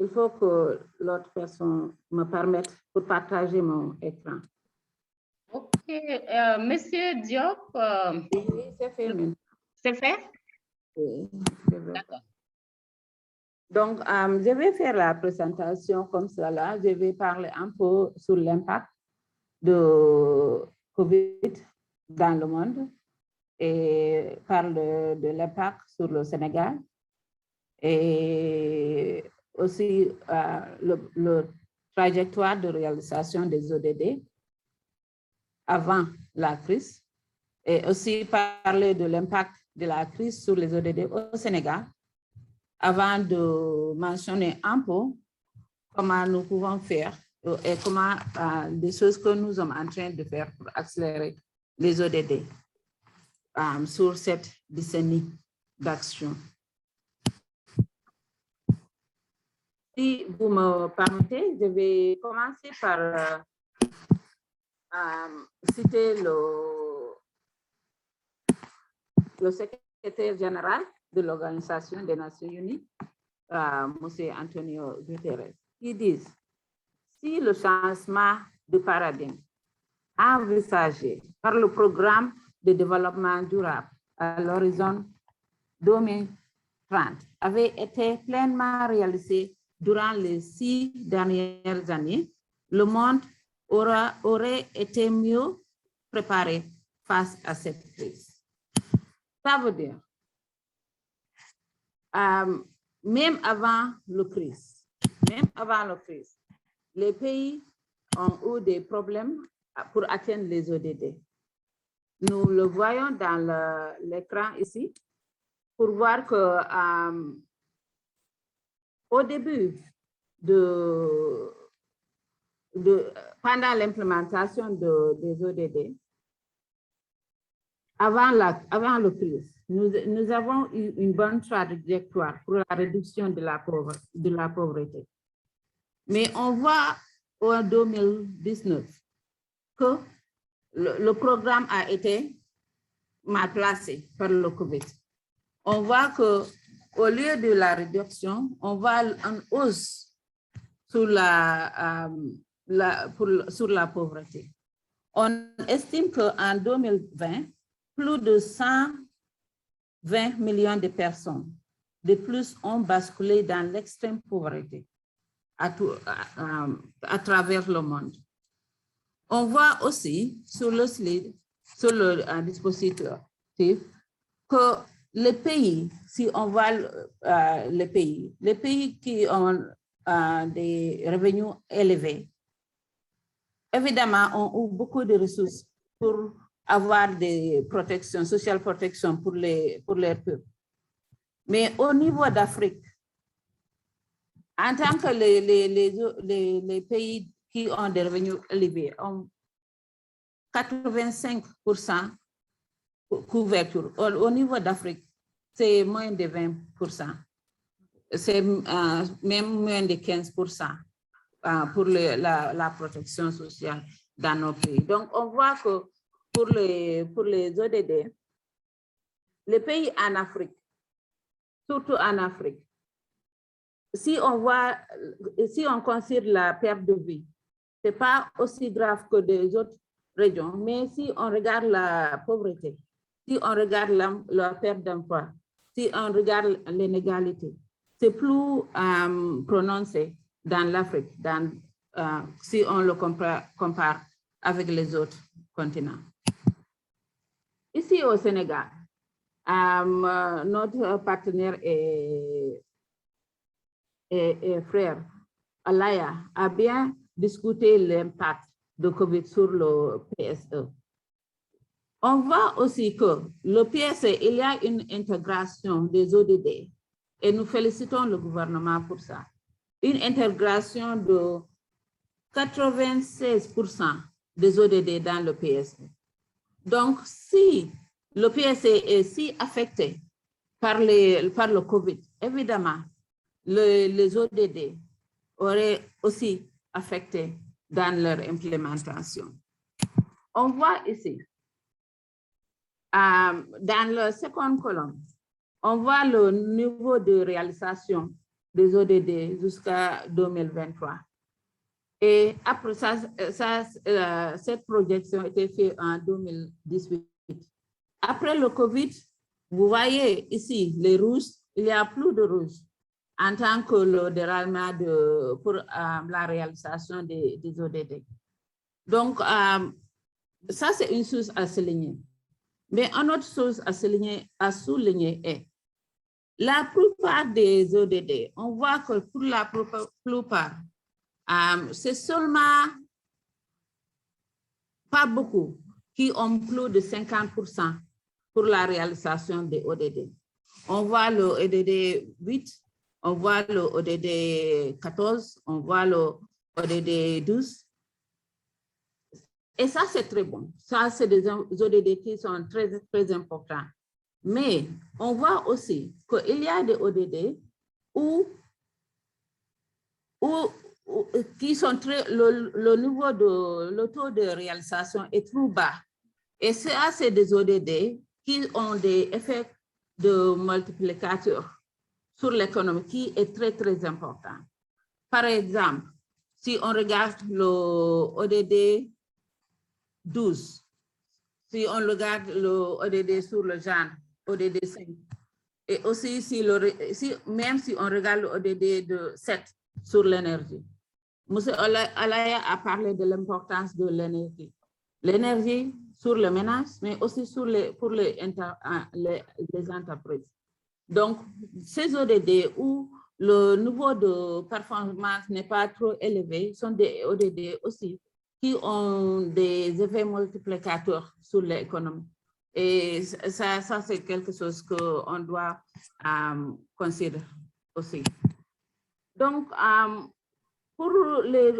Il faut que l'autre personne me permette pour partager mon écran. OK. Monsieur Diop. Oui, c'est fait. C'est fait? Oui. D'accord. Donc, je vais faire la présentation comme cela. Je vais parler un peu sur l'impact de COVID dans le monde et parler de l'impact sur le Sénégal et aussi le trajectoire de réalisation des ODD avant la crise, et aussi parler de l'impact de la crise sur les ODD au Sénégal, avant de mentionner un peu comment nous pouvons faire et comment des choses que nous sommes en train de faire pour accélérer les ODD sur cette décennie d'action. Si vous me permettez, je vais commencer par citer le secrétaire général de l'Organisation des Nations Unies, M. Antonio Guterres, qui dit: si le changement de paradigme envisagé par le programme de développement durable à l'horizon 2030 avait été pleinement réalisé durant les 6 dernières années, le monde aurait été mieux préparé face à cette crise. Ça veut dire, même avant la crise, les pays ont eu des problèmes pour atteindre les ODD. Nous le voyons dans l'écran ici, pour voir que au début pendant l'implémentation des ODD, avant la crise, nous avons eu une bonne trajectoire pour la réduction de la pauvreté. Mais on voit en 2019 que le programme a été mal placé par le COVID. On voit qu'au lieu de la réduction, on voit une hausse sur la pauvreté. On estime qu'en 2020, plus de 120 millions de personnes de plus ont basculé dans l'extrême pauvreté à travers le monde. On voit aussi sur le slide sur le dispositif, que les pays, si on voit les pays qui ont des revenus élevés, évidemment, ont beaucoup de ressources pour avoir des protections, social protection pour les peuples. Mais au niveau d'Afrique, en tant que les pays qui ont des revenus élevés ont 85% couverture. Au niveau d'Afrique, c'est moins de 20%. C'est même moins de 15% pour la protection sociale dans nos pays. Donc, on voit que pour les ODD, les pays en Afrique, surtout en Afrique, si on considère la perte de vie, ce n'est pas aussi grave que des autres régions, mais si on regarde la pauvreté, si on regarde la perte d'emploi, si on regarde l'inégalité, c'est plus prononcé dans l'Afrique, si on le compare avec les autres continents. Ici au Sénégal, notre partenaire et frère Alaya a bien discuté l'impact de COVID sur le PSE. On voit aussi que le PSE, il y a une intégration des ODD et nous félicitons le gouvernement pour ça. Une intégration de 96% des ODD dans le PSE. Donc, si le PSE est si affecté par le COVID, évidemment, les ODD auraient aussi affecté dans leur implémentation. On voit ici, dans la seconde colonne, on voit le niveau de réalisation des ODD jusqu'à 2023. Et après ça, cette projection a été faite en 2018. Après le COVID, vous voyez ici les rouges, il y a plus de rouges en tant que le déraillement pour la réalisation des ODD. Donc, ça, c'est une chose à souligner. Mais une autre chose à souligner est la plupart des ODD, on voit que pour la plupart, c'est seulement pas beaucoup qui ont plus de 50% pour la réalisation des ODD. On voit le ODD 8, on voit le ODD 14, on voit le ODD 12. Et ça, c'est très bon. Ça, c'est des ODD qui sont très, très importants. Mais on voit aussi qu'il y a des ODD qui sont le niveau le taux de réalisation est trop bas. Et ça, c'est des ODD qui ont des effets de multiplicateur sur l'économie qui est très, très important. Par exemple, si on regarde le ODD 12, si on regarde le ODD sur le genre, ODD 5, et aussi même si on regarde le ODD de 7 sur l'énergie. M. Alaya a parlé de l'importance de l'énergie. L'énergie sur le ménage, mais aussi pour les entreprises. Donc, ces ODD où le niveau de performance n'est pas trop élevé sont des ODD aussi qui ont des effets multiplicateurs sur l'économie. Et ça c'est quelque chose qu'on doit considérer aussi. Donc, pour les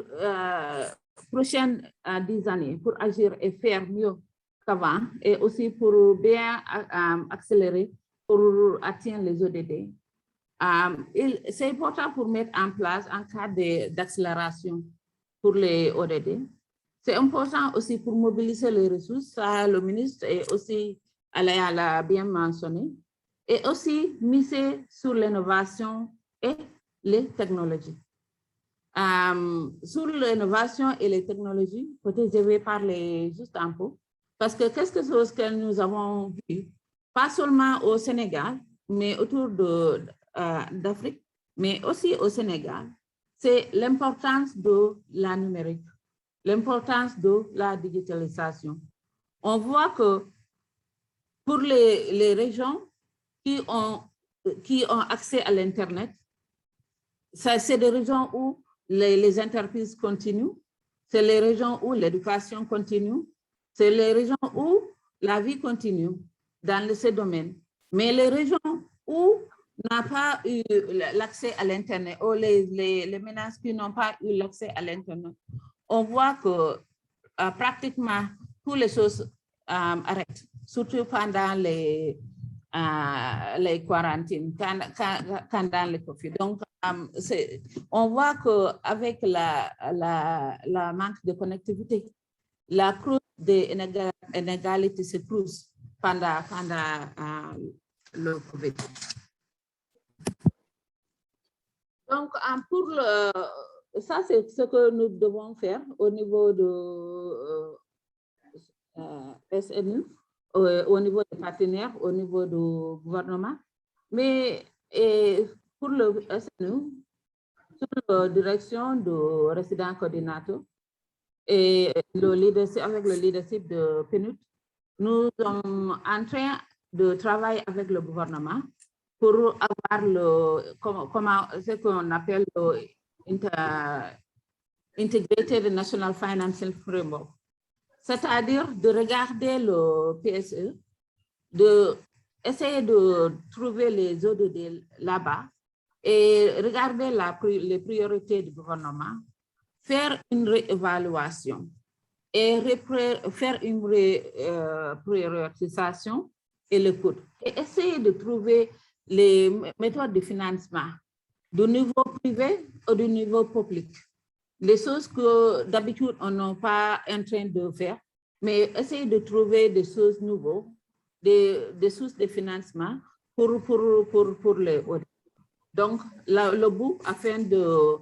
prochaines 10 années, pour agir et faire mieux qu'avant, et aussi pour bien accélérer, pour atteindre les ODD, c'est important pour mettre en place un cadre d'accélération pour les ODD. C'est important aussi pour mobiliser les ressources, ça le ministre et aussi Alaya l'a bien mentionné, et aussi miser sur l'innovation et les technologies. Sur l'innovation et les technologies, peut-être je vais parler juste un peu, parce que quelque chose que nous avons vu, pas seulement au Sénégal, mais autour d'Afrique, mais aussi au Sénégal, c'est l'importance de la numérique, l'importance de la digitalisation. on voit que pour les régions qui ont accès à l'Internet, c'est des régions où les entreprises continuent, c'est les régions où l'éducation continue, c'est les régions où la vie continue dans ces domaines. Mais les régions où n'a pas eu l'accès à l'Internet, ou les ménages qui n'ont pas eu l'accès à l'Internet, on voit que pratiquement toutes les choses arrêtent, surtout pendant les quarantines, pendant le Covid. Donc, on voit qu'avec la manque de connectivité, la crise des inégalités se creuse pendant le Covid. Donc, ça, c'est ce que nous devons faire au niveau de SNU, au niveau des partenaires, au niveau du gouvernement. Mais pour le SNU, sous la direction du résident coordinateur et avec le leadership de PNUD, nous sommes en train de travailler avec le gouvernement pour avoir ce qu'on appelle le Integrated National Financial Framework, c'est-à-dire de regarder le PSE, d'essayer de trouver les ODD là-bas et regarder les priorités du gouvernement, faire une réévaluation et faire une priorisation et le coût. Et essayer de trouver les méthodes de financement du niveau privé ou du niveau public. Les choses que d'habitude on n'est pas en train de faire, mais essayer de trouver des choses nouvelles, des sources de financement pour les ODD. Donc, le but afin de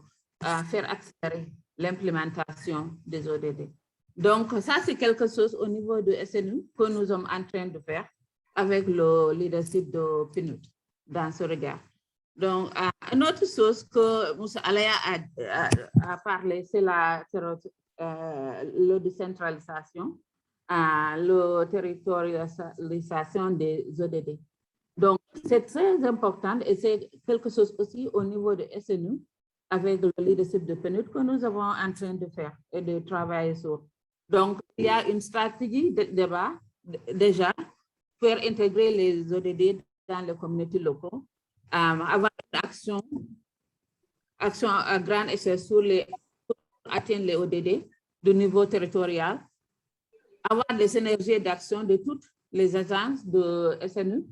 faire accélérer l'implémentation des ODD. Donc, ça, c'est quelque chose au niveau de SNU que nous sommes en train de faire avec le leadership de PNUD dans ce regard. Donc, une autre chose que M. Alaya a parlé, c'est la décentralisation, la territorialisation des ODD. Donc, c'est très important et c'est quelque chose aussi au niveau de SNU avec le leadership de PNUD que nous avons en train de faire et de travailler sur. Donc, il y a une stratégie de débat déjà pour intégrer les ODD dans les communautés locales, avoir une action à grande échelle pour atteindre les ODD du niveau territorial, avoir des synergies d'action de toutes les agences de SNU,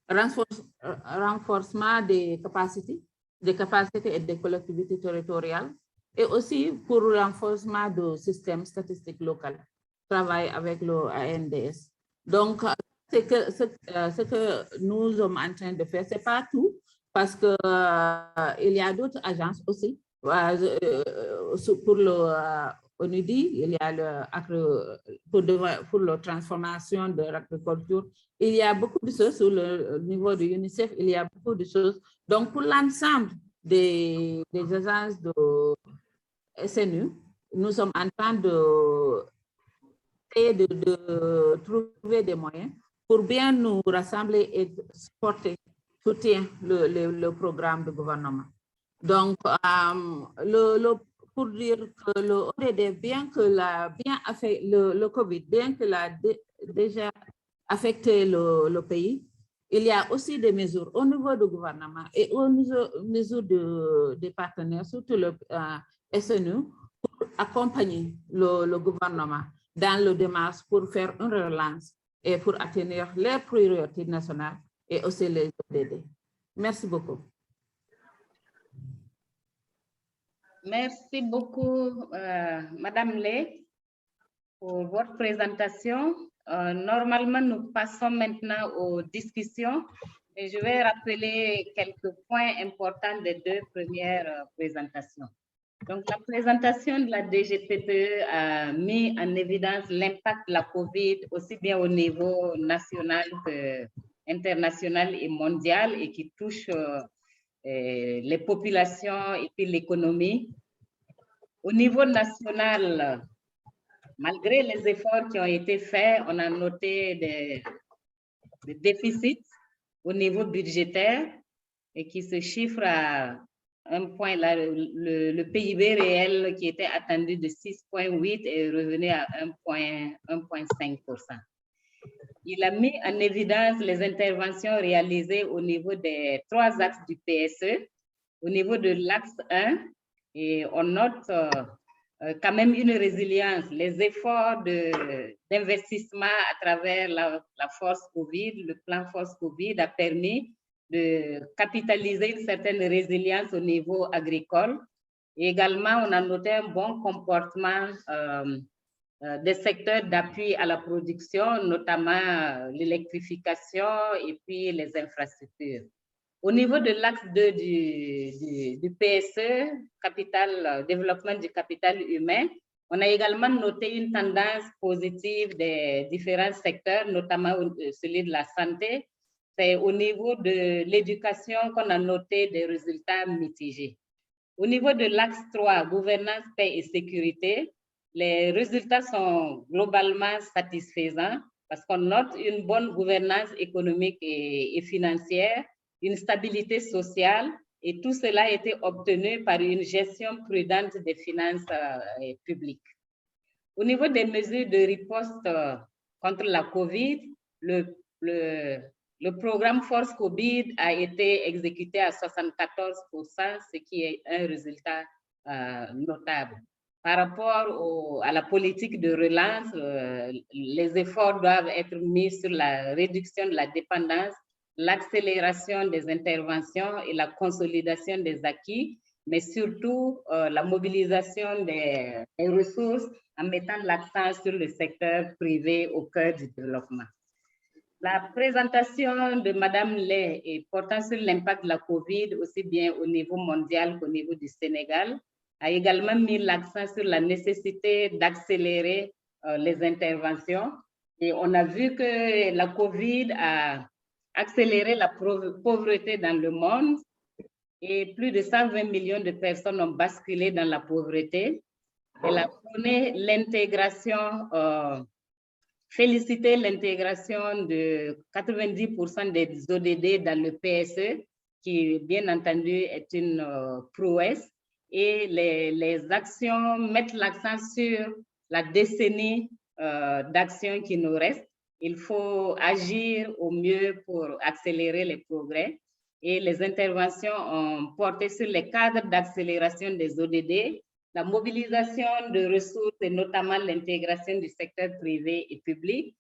renforcement des capacités et des collectivités territoriales, et aussi pour le renforcement du système statistique local, travail avec le ANDS. Donc, ce que nous sommes en train de faire, ce n'est pas tout, parce qu'il y a d'autres agences aussi. Pour le ONUDI, il y a pour la transformation de l'agriculture, il y a beaucoup de choses sur le niveau de l'UNICEF, il y a beaucoup de choses. Donc, pour l'ensemble des agences de SNU, nous sommes en train de trouver des moyens pour bien nous rassembler et soutenir le programme du gouvernement. Donc, pour dire que le ODD, bien que le COVID, bien que l'a déjà affecté le pays, il y a aussi des mesures au niveau du gouvernement et au niveau des partenaires, surtout le SNU, pour accompagner le gouvernement dans le démarche pour faire une relance et pour atteindre les priorités nationales et aussi les ODD. Merci beaucoup. Merci beaucoup, Madame Lé, pour votre présentation. Normalement, nous passons maintenant aux discussions et je vais rappeler quelques points importants des deux premières présentations. Donc, la présentation de la DGPPE a mis en évidence l'impact de la COVID aussi bien au niveau national que international et mondial et qui touche les populations et puis l'économie. Au niveau national, malgré les efforts qui ont été faits, on a noté des déficits au niveau budgétaire et qui se chiffrent à un point, là, le PIB réel qui était attendu de 6,8 est revenu à 1,5%. Il a mis en évidence les interventions réalisées au niveau des 3 axes du PSE. Au niveau de l'axe 1, et on note quand même une résilience. Les efforts d'investissement à travers la force Covid, le plan force Covid a permis de capitaliser une certaine résilience au niveau agricole. Et également, on a noté un bon comportement des secteurs d'appui à la production, notamment l'électrification et puis les infrastructures. Au niveau de l'axe 2 du PSE, développement du capital humain, on a également noté une tendance positive des différents secteurs, notamment celui de la santé. C'est au niveau de l'éducation qu'on a noté des résultats mitigés. Au niveau de l'axe 3, gouvernance, paix et sécurité, les résultats sont globalement satisfaisants parce qu'on note une bonne gouvernance économique et financière, une stabilité sociale, et tout cela a été obtenu par une gestion prudente des finances publiques. Au niveau des mesures de riposte contre la COVID, le programme Force Covid a été exécuté à 74%, ce qui est un résultat notable. Par rapport à la politique de relance, les efforts doivent être mis sur la réduction de la dépendance, l'accélération des interventions et la consolidation des acquis, mais surtout la mobilisation des ressources en mettant l'accent sur le secteur privé au cœur du développement. La présentation de Mme Lay est portant sur l'impact de la COVID, aussi bien au niveau mondial qu'au niveau du Sénégal, a également mis l'accent sur la nécessité d'accélérer les interventions. Et on a vu que la COVID a accéléré la pauvreté dans le monde et plus de 120 millions de personnes ont basculé dans la pauvreté. Elle a prôné l'intégration, félicité l'intégration de 90% des ODD dans le PSE, qui bien entendu est une prouesse. Et les actions mettent l'accent sur la décennie d'actions qui nous reste. Il faut agir au mieux pour accélérer les progrès. Et les interventions ont porté sur les cadres d'accélération des ODD, la mobilisation de ressources et notamment l'intégration du secteur privé et public,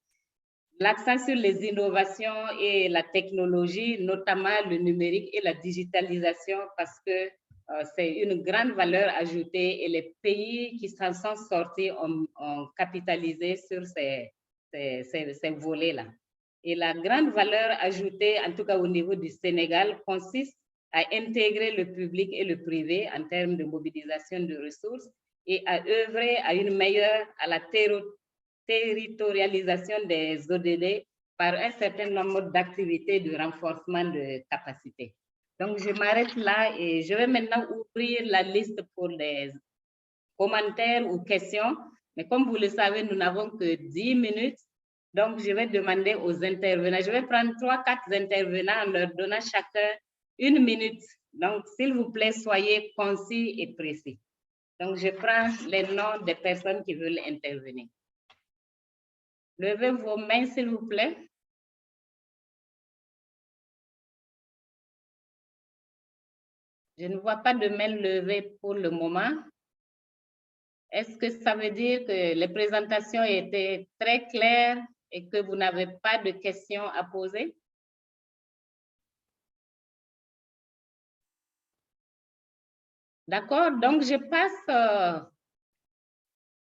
l'accent sur les innovations et la technologie, notamment le numérique et la digitalisation, parce que c'est une grande valeur ajoutée et les pays qui s'en sont sortis ont capitalisé sur ces volets-là. Et la grande valeur ajoutée, en tout cas au niveau du Sénégal, consiste à intégrer le public et le privé en termes de mobilisation de ressources et à œuvrer à une meilleure, à la territorialisation des ODD par un certain nombre d'activités de renforcement de capacité. Donc, je m'arrête là et je vais maintenant ouvrir la liste pour les commentaires ou questions. Mais comme vous le savez, nous n'avons que 10 minutes. Donc, je vais demander aux intervenants, je vais prendre 3-4 intervenants en leur donnant chacun 1 minute. Donc, s'il vous plaît, soyez concis et précis. Donc, je prends les noms des personnes qui veulent intervenir. Levez vos mains, s'il vous plaît. Je ne vois pas de main levée pour le moment. Est-ce que ça veut dire que les présentations étaient très claires et que vous n'avez pas de questions à poser? D'accord, donc je passe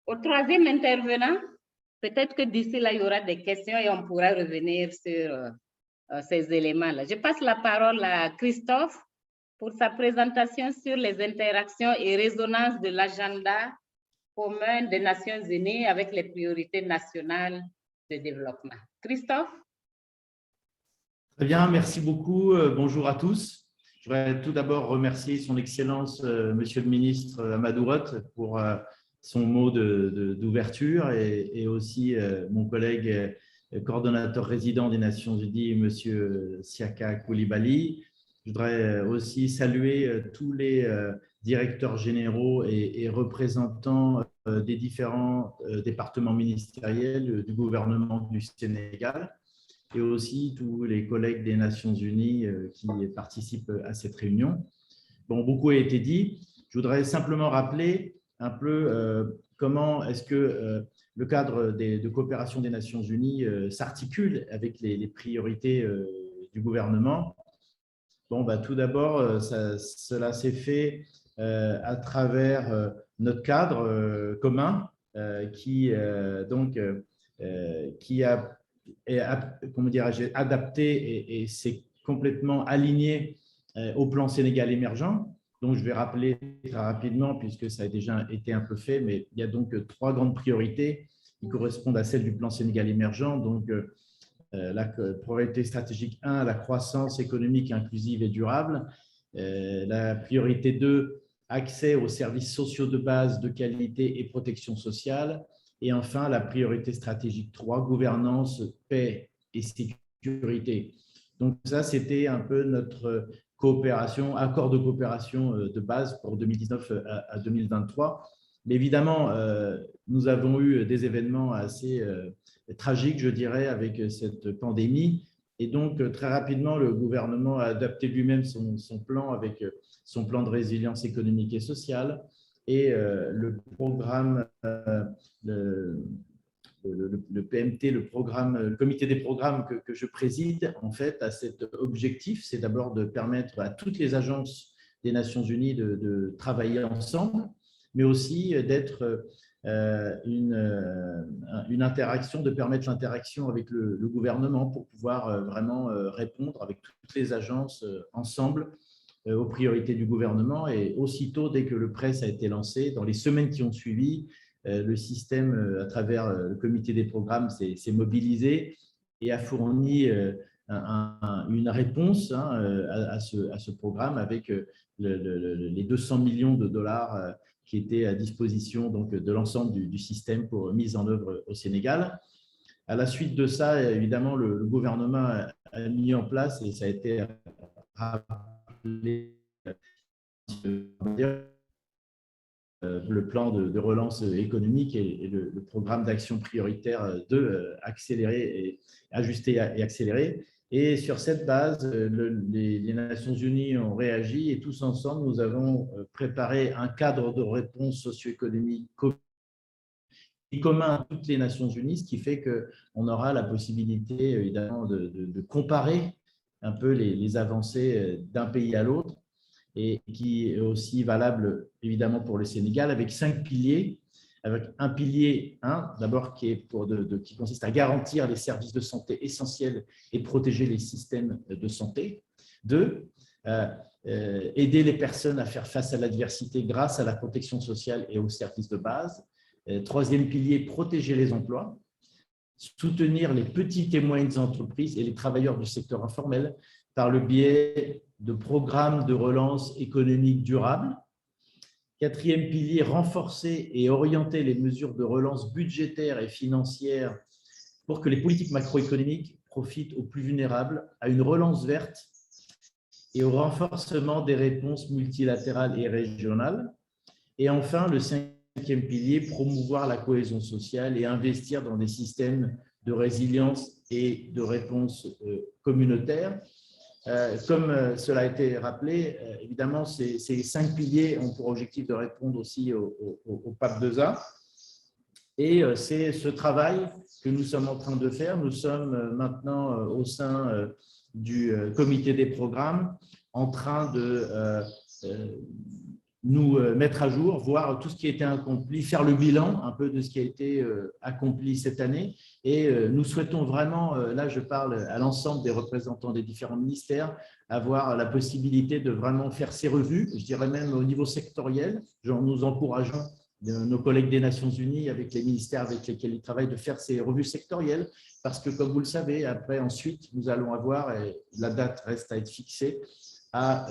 au troisième intervenant. Peut-être que d'ici là, il y aura des questions et on pourra revenir sur ces éléments-là. Je passe la parole à Christophe pour sa présentation sur les interactions et résonances de l'agenda commun des Nations Unies avec les priorités nationales de développement. Christophe? Très bien, merci beaucoup. Bonjour à tous. Je voudrais tout d'abord remercier son Excellence, Monsieur le ministre Amadou Hott, pour son mot d'ouverture et aussi mon collègue coordonnateur résident des Nations Unies, M. Siaka Coulibaly. Je voudrais aussi saluer tous les directeurs généraux et représentants des différents départements ministériels du gouvernement du Sénégal et aussi tous les collègues des Nations Unies qui participent à cette réunion. Bon, beaucoup a été dit. Je voudrais simplement rappeler un peu comment est-ce que le cadre de coopération des Nations Unies s'articule avec les priorités du gouvernement. Bon, bah, tout d'abord, cela s'est fait à travers notre cadre commun qui est adapté et s'est complètement aligné au plan Sénégal émergent. Donc, je vais rappeler très rapidement, puisque ça a déjà été un peu fait, mais il y a donc 3 grandes priorités qui correspondent à celles du plan Sénégal émergent. Donc, la priorité stratégique 1, la croissance économique inclusive et durable. La priorité 2, accès aux services sociaux de base de qualité et protection sociale. Et enfin, la priorité stratégique 3, gouvernance, paix et sécurité. Donc ça, c'était un peu notre coopération, accord de coopération de base pour 2019 à 2023. Mais évidemment, nous avons eu des événements assez tragiques, je dirais, avec cette pandémie. Et donc, très rapidement, le gouvernement a adapté lui-même son plan avec son plan de résilience économique et sociale et le programme, le PMT, le comité des programmes que je préside, en fait, a cet objectif, c'est d'abord de permettre à toutes les agences des Nations Unies de travailler ensemble, mais aussi d'être une interaction, de permettre l'interaction avec le gouvernement pour pouvoir vraiment répondre avec toutes les agences ensemble aux priorités du gouvernement. Et aussitôt, dès que le press a été lancé, dans les semaines qui ont suivi, le système, à travers le comité des programmes, s'est mobilisé et a fourni une réponse à ce programme avec les 200 millions de dollars qui étaient à disposition donc, de l'ensemble du système pour mise en œuvre au Sénégal. À la suite de ça, évidemment, le gouvernement a mis en place, et ça a été rappelé, le plan de relance économique et le programme d'action prioritaire accélérer et ajuster et accélérer. Et sur cette base, les Nations Unies ont réagi et tous ensemble, nous avons préparé un cadre de réponse socio-économique commun à toutes les Nations Unies, ce qui fait qu'on aura la possibilité évidemment de comparer un peu les avancées d'un pays à l'autre, et qui est aussi valable évidemment pour le Sénégal, avec 5 piliers. Avec un pilier 1, d'abord, qui consiste à garantir les services de santé essentiels et protéger les systèmes de santé. 2, aider les personnes à faire face à l'adversité grâce à la protection sociale et aux services de base. 3e pilier, protéger les emplois, soutenir les petites et moyennes entreprises et les travailleurs du secteur informel par le biais de programmes de relance économique durable. 4e pilier, renforcer et orienter les mesures de relance budgétaire et financière pour que les politiques macroéconomiques profitent aux plus vulnérables, à une relance verte et au renforcement des réponses multilatérales et régionales. Et enfin, le 5e pilier, promouvoir la cohésion sociale et investir dans des systèmes de résilience et de réponse communautaire. Comme cela a été rappelé, évidemment, ces 5 piliers ont pour objectif de répondre aussi au PAP 2A. Et c'est ce travail que nous sommes en train de faire. Nous sommes maintenant au sein du comité des programmes en train de nous mettre à jour, voir tout ce qui a été accompli, faire le bilan un peu de ce qui a été accompli cette année. Et nous souhaitons vraiment, là je parle à l'ensemble des représentants des différents ministères, avoir la possibilité de vraiment faire ces revues, je dirais même au niveau sectoriel. Nous encourageons nos collègues des Nations Unies avec les ministères avec lesquels ils travaillent de faire ces revues sectorielles, parce que comme vous le savez, après ensuite nous allons avoir, et la date reste à être fixée, à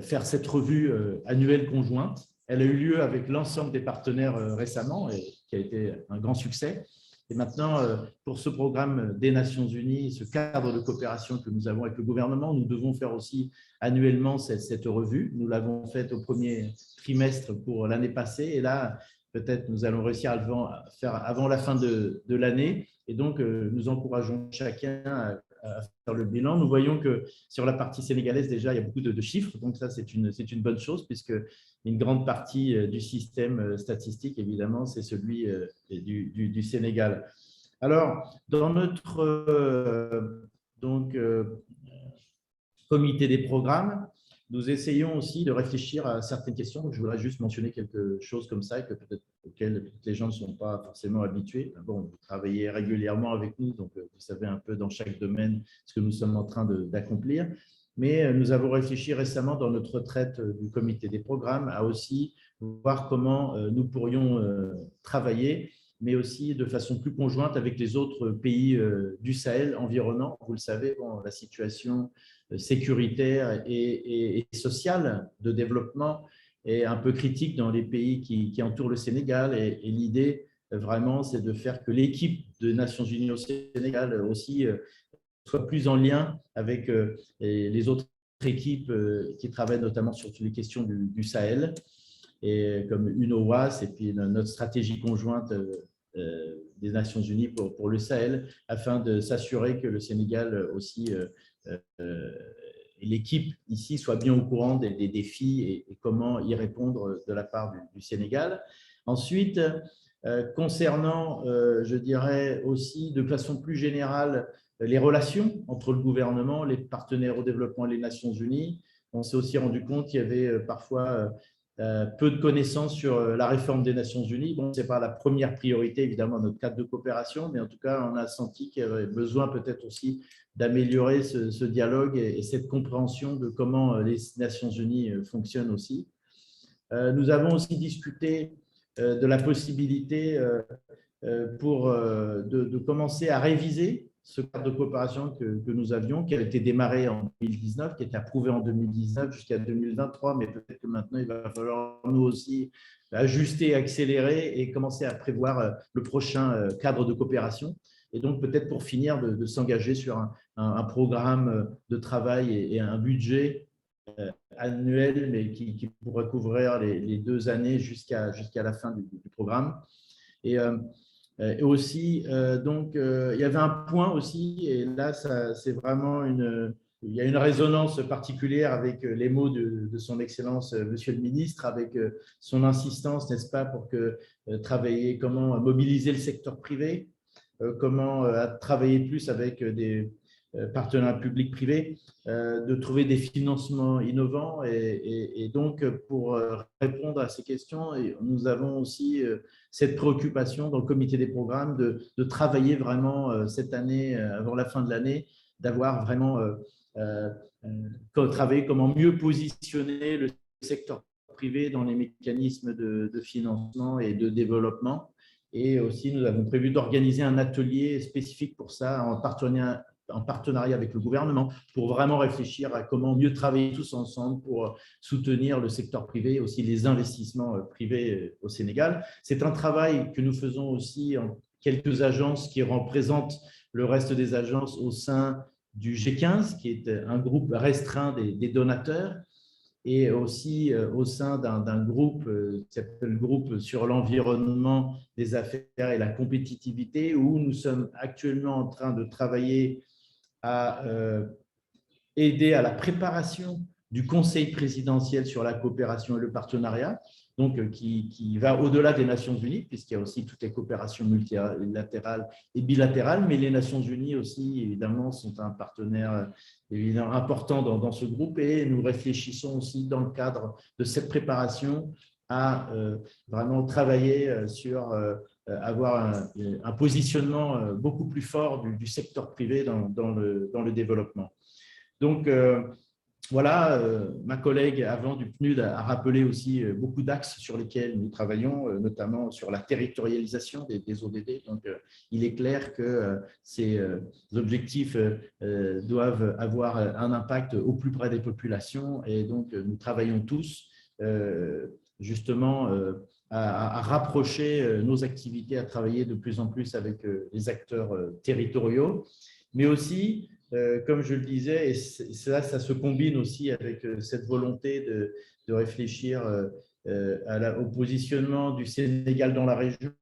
faire cette revue annuelle conjointe Elle a eu lieu avec l'ensemble des partenaires récemment et qui a été un grand succès. Et maintenant, pour ce programme des Nations Unies, ce cadre de coopération que nous avons avec le gouvernement, nous devons faire aussi annuellement cette revue. Nous l'avons faite au premier trimestre pour l'année passée et là, peut-être nous allons réussir à le faire avant la fin de l'année. Et donc, nous encourageons chacun à faire le bilan. Nous voyons que sur la partie sénégalaise, déjà, il y a beaucoup de chiffres. Donc, ça, c'est une bonne chose puisque une grande partie du système statistique, évidemment, c'est celui du Sénégal. Alors, dans notre comité des programmes, nous essayons aussi de réfléchir à certaines questions. Je voudrais juste mentionner quelque chose comme ça, auxquelles les gens ne sont pas forcément habitués. Bon, vous travaillez régulièrement avec nous, donc vous savez un peu dans chaque domaine ce que nous sommes en train d'accomplir. Mais nous avons réfléchi récemment dans notre retraite du comité des programmes à aussi voir comment nous pourrions travailler, mais aussi de façon plus conjointe avec les autres pays du Sahel environnant. Vous le savez, bon, la situation sécuritaire et sociale de développement est un peu critique dans les pays qui entourent le Sénégal. Et l'idée, vraiment, c'est de faire que l'équipe des Nations Unies au Sénégal aussi soit plus en lien avec les autres équipes qui travaillent notamment sur toutes les questions du Sahel, et comme UNOWAS et puis notre stratégie conjointe des Nations Unies pour le Sahel, afin de s'assurer que le Sénégal aussi et l'équipe ici soit bien au courant des défis et comment y répondre de la part du Sénégal. Ensuite, concernant, je dirais aussi de façon plus générale, les relations entre le gouvernement, les partenaires au développement et les Nations Unies, on s'est aussi rendu compte qu'il y avait parfois peu de connaissances sur la réforme des Nations Unies. Bon, ce n'est pas la première priorité, évidemment, notre cadre de coopération, mais en tout cas, on a senti qu'il y avait besoin peut-être aussi d'améliorer ce dialogue et cette compréhension de comment les Nations Unies fonctionnent aussi. Nous avons aussi discuté de la possibilité de commencer à réviser ce cadre de coopération que nous avions, qui a été démarré en 2019, qui a été approuvé en 2019 jusqu'à 2023, mais peut-être que maintenant, il va falloir nous aussi ajuster, accélérer et commencer à prévoir le prochain cadre de coopération. Et donc, peut-être pour finir, de s'engager sur un programme de travail et un budget annuel, mais qui pourrait couvrir les 2 années jusqu'à la fin du programme. Et aussi, donc, il y avait un point aussi, et là, c'est vraiment il y a une résonance particulière avec les mots de son Excellence, Monsieur le Ministre, avec son insistance, n'est-ce pas, pour travailler, comment mobiliser le secteur privé, comment travailler plus avec des partenaires publics-privés, de trouver des financements innovants. Et donc, pour répondre à ces questions, nous avons aussi cette préoccupation dans le comité des programmes de travailler vraiment cette année, avant la fin de l'année, d'avoir vraiment travaillé comment mieux positionner le secteur privé dans les mécanismes de financement et de développement. Et aussi, nous avons prévu d'organiser un atelier spécifique pour ça en partenariat avec le gouvernement, pour vraiment réfléchir à comment mieux travailler tous ensemble pour soutenir le secteur privé et aussi les investissements privés au Sénégal. C'est un travail que nous faisons aussi en quelques agences qui représentent le reste des agences au sein du G15, qui est un groupe restreint des donateurs, et aussi au sein d'un groupe qui s'appelle le groupe sur l'environnement, des affaires et la compétitivité, où nous sommes actuellement en train de travailler à aider à la préparation du Conseil présidentiel sur la coopération et le partenariat, donc qui va au-delà des Nations Unies, puisqu'il y a aussi toutes les coopérations multilatérales et bilatérales, mais les Nations Unies aussi, évidemment, sont un partenaire évidemment important dans ce groupe, et nous réfléchissons aussi dans le cadre de cette préparation à vraiment travailler sur avoir un positionnement beaucoup plus fort du secteur privé dans le développement. Donc, voilà, ma collègue avant du PNUD a rappelé aussi beaucoup d'axes sur lesquels nous travaillons, notamment sur la territorialisation des ODD. Donc, il est clair que ces objectifs doivent avoir un impact au plus près des populations, et donc nous travaillons tous justement à rapprocher nos activités, à travailler de plus en plus avec les acteurs territoriaux, mais aussi, comme je le disais, et ça se combine aussi avec cette volonté de réfléchir au positionnement du Sénégal dans la région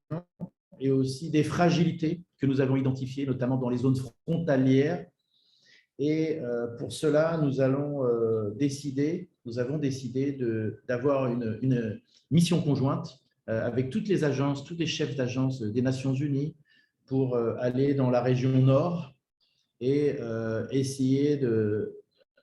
et aussi des fragilités que nous avons identifiées, notamment dans les zones frontalières. Et pour cela, nous avons décidé d'avoir une mission conjointe avec toutes les agences, tous les chefs d'agences des Nations Unies pour aller dans la région nord et essayer de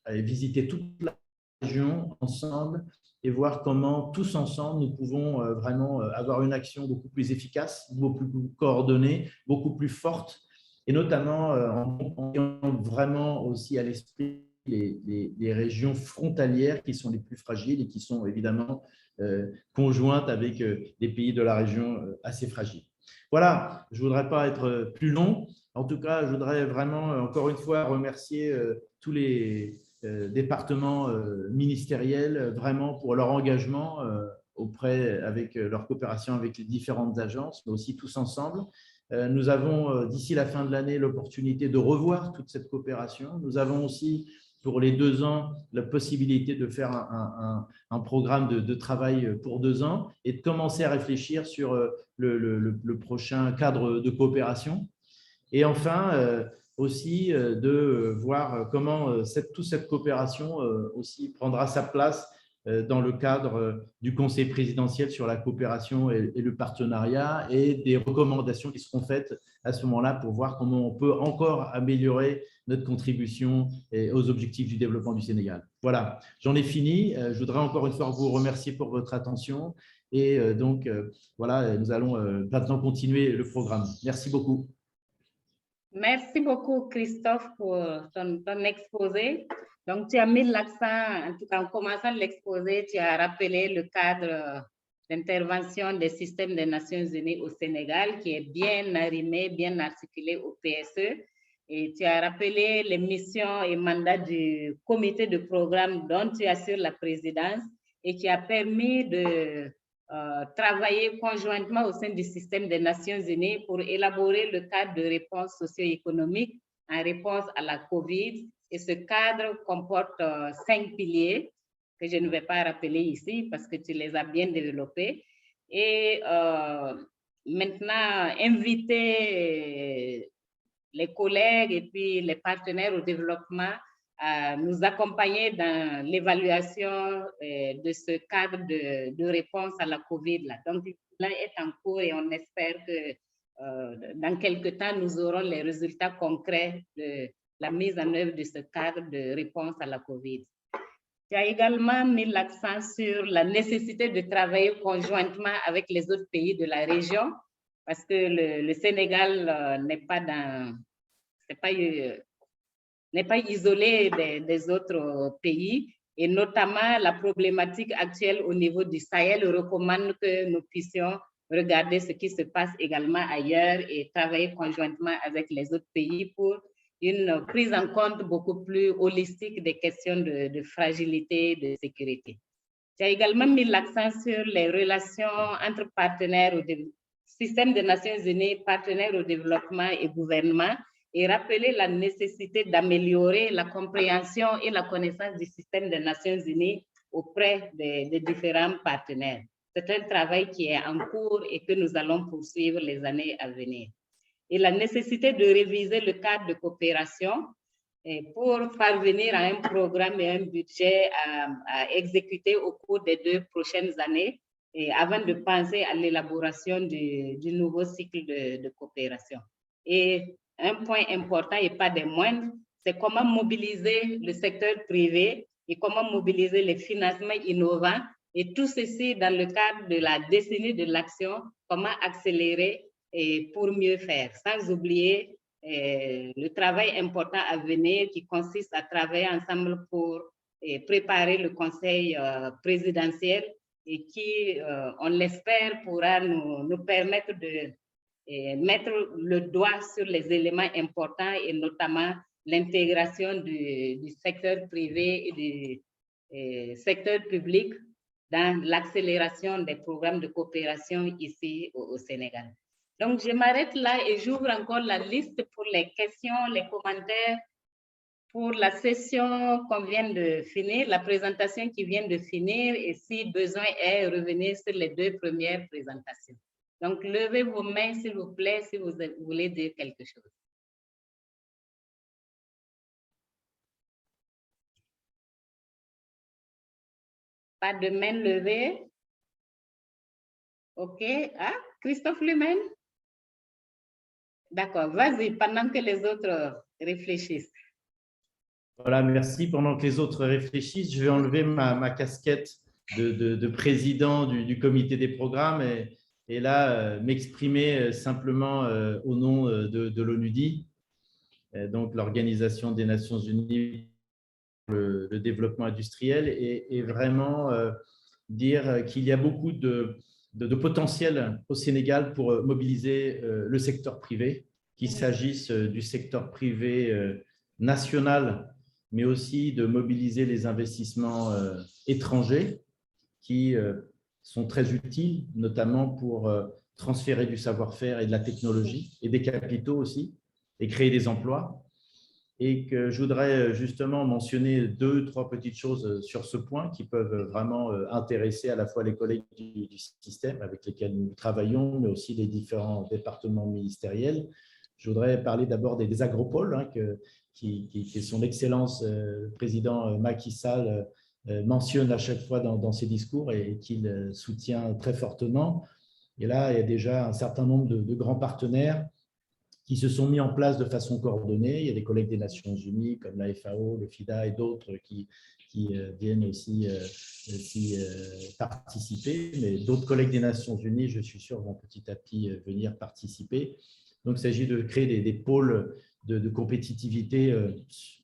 visiter toute la région ensemble et voir comment tous ensemble nous pouvons vraiment avoir une action beaucoup plus efficace, beaucoup plus coordonnée, beaucoup plus forte, et notamment en ayant vraiment aussi à l'esprit les régions frontalières qui sont les plus fragiles et qui sont évidemment conjointes avec des pays de la région assez fragiles. Voilà, je ne voudrais pas être plus long. En tout cas, je voudrais vraiment, encore une fois, remercier tous les départements ministériels vraiment pour leur engagement avec leur coopération avec les différentes agences, mais aussi tous ensemble. Nous avons, d'ici la fin de l'année, l'opportunité de revoir toute cette coopération. Nous avons aussi, pour les 2 ans, la possibilité de faire un programme de travail pour 2 ans et de commencer à réfléchir sur le prochain cadre de coopération. Et enfin, aussi de voir comment toute cette coopération aussi prendra sa place dans le cadre du Conseil présidentiel sur la coopération et le partenariat, et des recommandations qui seront faites à ce moment-là pour voir comment on peut encore améliorer notre contribution aux objectifs du développement du Sénégal. Voilà, j'en ai fini. Je voudrais encore une fois vous remercier pour votre attention. Et donc, voilà, nous allons maintenant continuer le programme. Merci beaucoup. Merci beaucoup, Christophe, pour ton exposé. Donc, tu as mis l'accent, en tout cas en commençant l'exposé, tu as rappelé le cadre d'intervention des systèmes des Nations Unies au Sénégal qui est bien arrimé, bien articulé au PSE. Et tu as rappelé les missions et mandats du comité de programme dont tu assures la présidence et qui a permis de travailler conjointement au sein du système des Nations Unies pour élaborer le cadre de réponse socio-économique en réponse à la COVID. Et ce cadre comporte 5 piliers que je ne vais pas rappeler ici parce que tu les as bien développés. Et maintenant, inviter les collègues et puis les partenaires au développement à nous accompagner dans l'évaluation de ce cadre de réponse à la COVID. Donc, là est en cours et on espère que dans quelques temps, nous aurons les résultats concrets de la mise en œuvre de ce cadre de réponse à la COVID. Tu as également mis l'accent sur la nécessité de travailler conjointement avec les autres pays de la région parce que le Sénégal n'est pas isolé des autres pays, et notamment la problématique actuelle au niveau du Sahel recommande que nous puissions regarder ce qui se passe également ailleurs et travailler conjointement avec les autres pays pour une prise en compte beaucoup plus holistique des questions de fragilité et de sécurité. Tu as également mis l'accent sur les relations entre partenaires au système des Nations Unies, partenaires au développement et gouvernement, et rappeler la nécessité d'améliorer la compréhension et la connaissance du système des Nations Unies auprès des différents partenaires. C'est un travail qui est en cours et que nous allons poursuivre les années à venir. Et la nécessité de réviser le cadre de coopération pour parvenir à un programme et un budget à exécuter au cours des 2 prochaines années, et avant de penser à l'élaboration du nouveau cycle de coopération. Et un point important et pas des moindres, c'est comment mobiliser le secteur privé et comment mobiliser les financements innovants, et tout ceci dans le cadre de la décennie de l'action, comment accélérer et pour mieux faire, sans oublier le travail important à venir qui consiste à travailler ensemble pour préparer le conseil présidentiel et qui, on l'espère, pourra nous permettre de mettre le doigt sur les éléments importants et notamment l'intégration du secteur privé et du secteur public dans l'accélération des programmes de coopération ici au Sénégal. Donc, je m'arrête là et j'ouvre encore la liste pour les questions, les commentaires pour la session qu'on vient de finir, la présentation qui vient de finir, et si besoin est, revenir sur les 2 premières présentations. Donc, levez vos mains, s'il vous plaît, si vous voulez dire quelque chose. Pas de main levée? OK. Ah, Christophe lui-même? D'accord, vas-y, pendant que les autres réfléchissent. Voilà, merci. Pendant que les autres réfléchissent, je vais enlever ma casquette de président du comité des programmes et là, m'exprimer simplement au nom de l'ONUDI, donc l'Organisation des Nations Unies pour le développement industriel, et vraiment dire qu'il y a beaucoup de potentiel au Sénégal pour mobiliser le secteur privé, qu'il s'agisse du secteur privé national, mais aussi de mobiliser les investissements étrangers qui sont très utiles, notamment pour transférer du savoir-faire et de la technologie et des capitaux aussi, et créer des emplois. Et que je voudrais justement mentionner 2-3 petites choses sur ce point qui peuvent vraiment intéresser à la fois les collègues du système avec lesquels nous travaillons, mais aussi les différents départements ministériels. Je voudrais parler d'abord des agropoles, hein, qui son Excellence le président Macky Sall mentionne à chaque fois dans ses discours et qu'il soutient très fortement. Et là, il y a déjà un certain nombre de grands partenaires qui se sont mis en place de façon coordonnée. Il y a des collègues des Nations Unies comme la FAO, le FIDA et d'autres qui viennent aussi participer, mais d'autres collègues des Nations Unies, je suis sûr, vont petit à petit venir participer. Donc, il s'agit de créer des pôles de compétitivité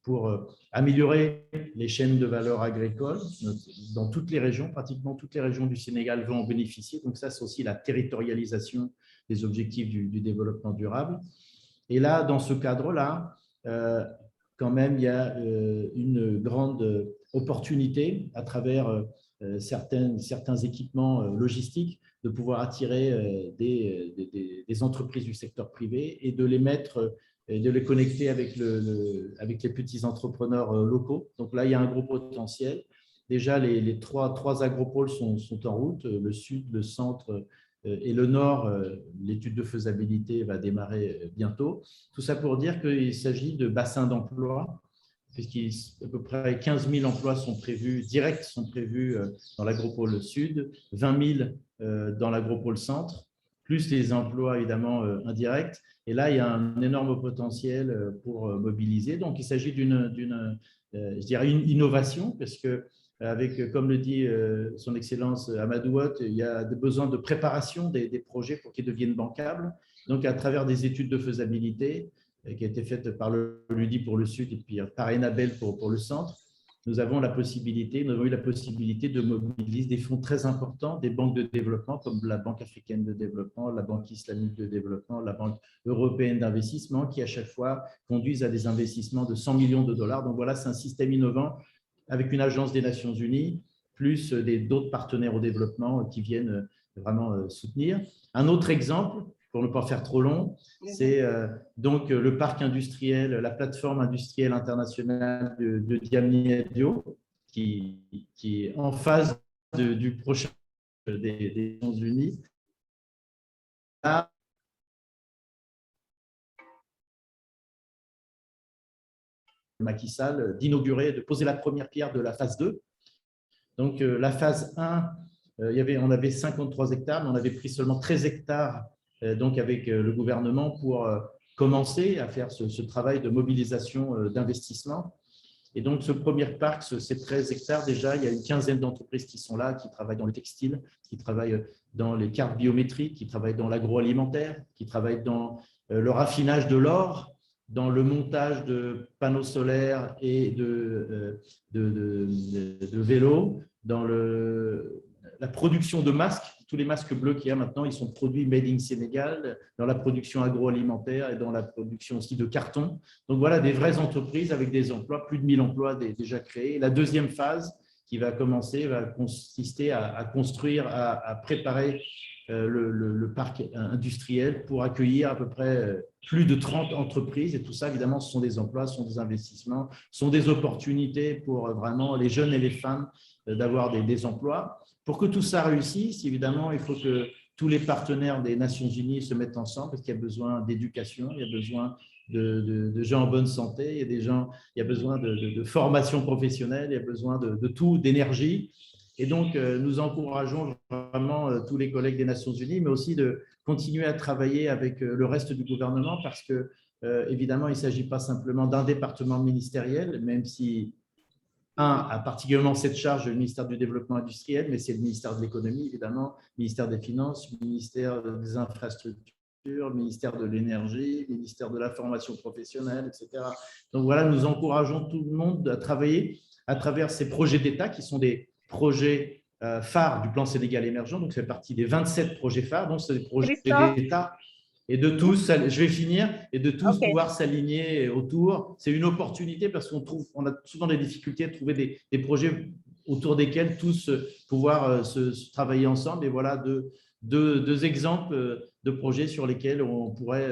pour améliorer les chaînes de valeur agricoles dans toutes les régions. Pratiquement toutes les régions du Sénégal vont en bénéficier. Donc, ça, c'est aussi la territorialisation des objectifs du développement durable. Et là, dans ce cadre-là, quand même, il y a une grande opportunité à travers certains équipements logistiques de pouvoir attirer des entreprises du secteur privé et de les mettre, de les connecter avec les petits entrepreneurs locaux. Donc là, il y a un gros potentiel. Déjà, les trois agropoles sont en route, le sud, le centre et le nord. L'étude de faisabilité va démarrer bientôt. Tout ça pour dire qu'il s'agit de bassins d'emploi, puisqu'à peu près 15 000 emplois directs sont prévus dans l'agropole sud, 20 000 dans l'agropole centre, plus les emplois évidemment indirects. Et là, il y a un énorme potentiel pour mobiliser. Donc, il s'agit d'une innovation, parce que comme le dit son Excellence Amadou Hott, il y a besoin de préparation des projets pour qu'ils deviennent bancables. Donc, à travers des études de faisabilité qui a été faite par l'UDI pour le Sud et puis par Enabel pour le Centre, nous avons eu la possibilité de mobiliser des fonds très importants des banques de développement comme la Banque africaine de développement, la Banque islamique de développement, la Banque européenne d'investissement, qui à chaque fois conduisent à des investissements de 100 millions de dollars. Donc voilà, c'est un système innovant avec une agence des Nations Unies, plus d'autres partenaires au développement qui viennent vraiment soutenir. Un autre exemple, pour ne pas faire trop long, c'est donc le parc industriel, la plateforme industrielle internationale de Diamniadio, qui est en phase du prochain des Nations Unies. Là, Macky Sall d'inaugurer, de poser la première pierre de la phase 2. Donc, la phase 1, on avait 53 hectares, mais on avait pris seulement 13 hectares donc avec le gouvernement pour commencer à faire ce travail de mobilisation d'investissement. Et donc, ce premier parc, ces 13 hectares, déjà, il y a une quinzaine d'entreprises qui sont là, qui travaillent dans le textile, qui travaillent dans les cartes biométriques, qui travaillent dans l'agroalimentaire, qui travaillent dans le raffinage de l'or, dans le montage de panneaux solaires et de vélos, dans la production de masques. Tous les masques bleus qu'il y a maintenant, ils sont produits made in Sénégal, dans la production agroalimentaire et dans la production aussi de carton. Donc voilà, des vraies entreprises avec des emplois, plus de 1000 emplois déjà créés. La deuxième phase, qui va consister à construire, à préparer le parc industriel pour accueillir à peu près plus de 30 entreprises. Et tout ça, évidemment, ce sont des emplois, ce sont des investissements, ce sont des opportunités pour vraiment les jeunes et les femmes d'avoir des emplois. Pour que tout ça réussisse, évidemment, il faut que tous les partenaires des Nations Unies se mettent ensemble parce qu'il y a besoin d'éducation, il y a besoin de gens en bonne santé, il y a besoin de formation professionnelle, il y a besoin de tout, d'énergie. Et donc, nous encourageons vraiment tous les collègues des Nations Unies, mais aussi de continuer à travailler avec le reste du gouvernement parce que, évidemment, il ne s'agit pas simplement d'un département ministériel, même si un a particulièrement cette charge, le ministère du Développement industriel, mais c'est le ministère de l'Économie, évidemment, le ministère des Finances, le ministère des Infrastructures, le ministère de l'Énergie, le ministère de la Formation professionnelle, etc. Donc voilà, nous encourageons tout le monde à travailler à travers ces projets d'État qui sont des projets phares du plan Sénégal émergent. Donc, c'est partie des 27 projets phares. Donc, c'est des projets d'État et de tous, je vais finir, et de tous pouvoir s'aligner autour. C'est une opportunité parce qu'on a souvent des difficultés à trouver des projets autour desquels tous pouvoir se travailler ensemble. Et voilà deux exemples de projets sur lesquels on pourrait,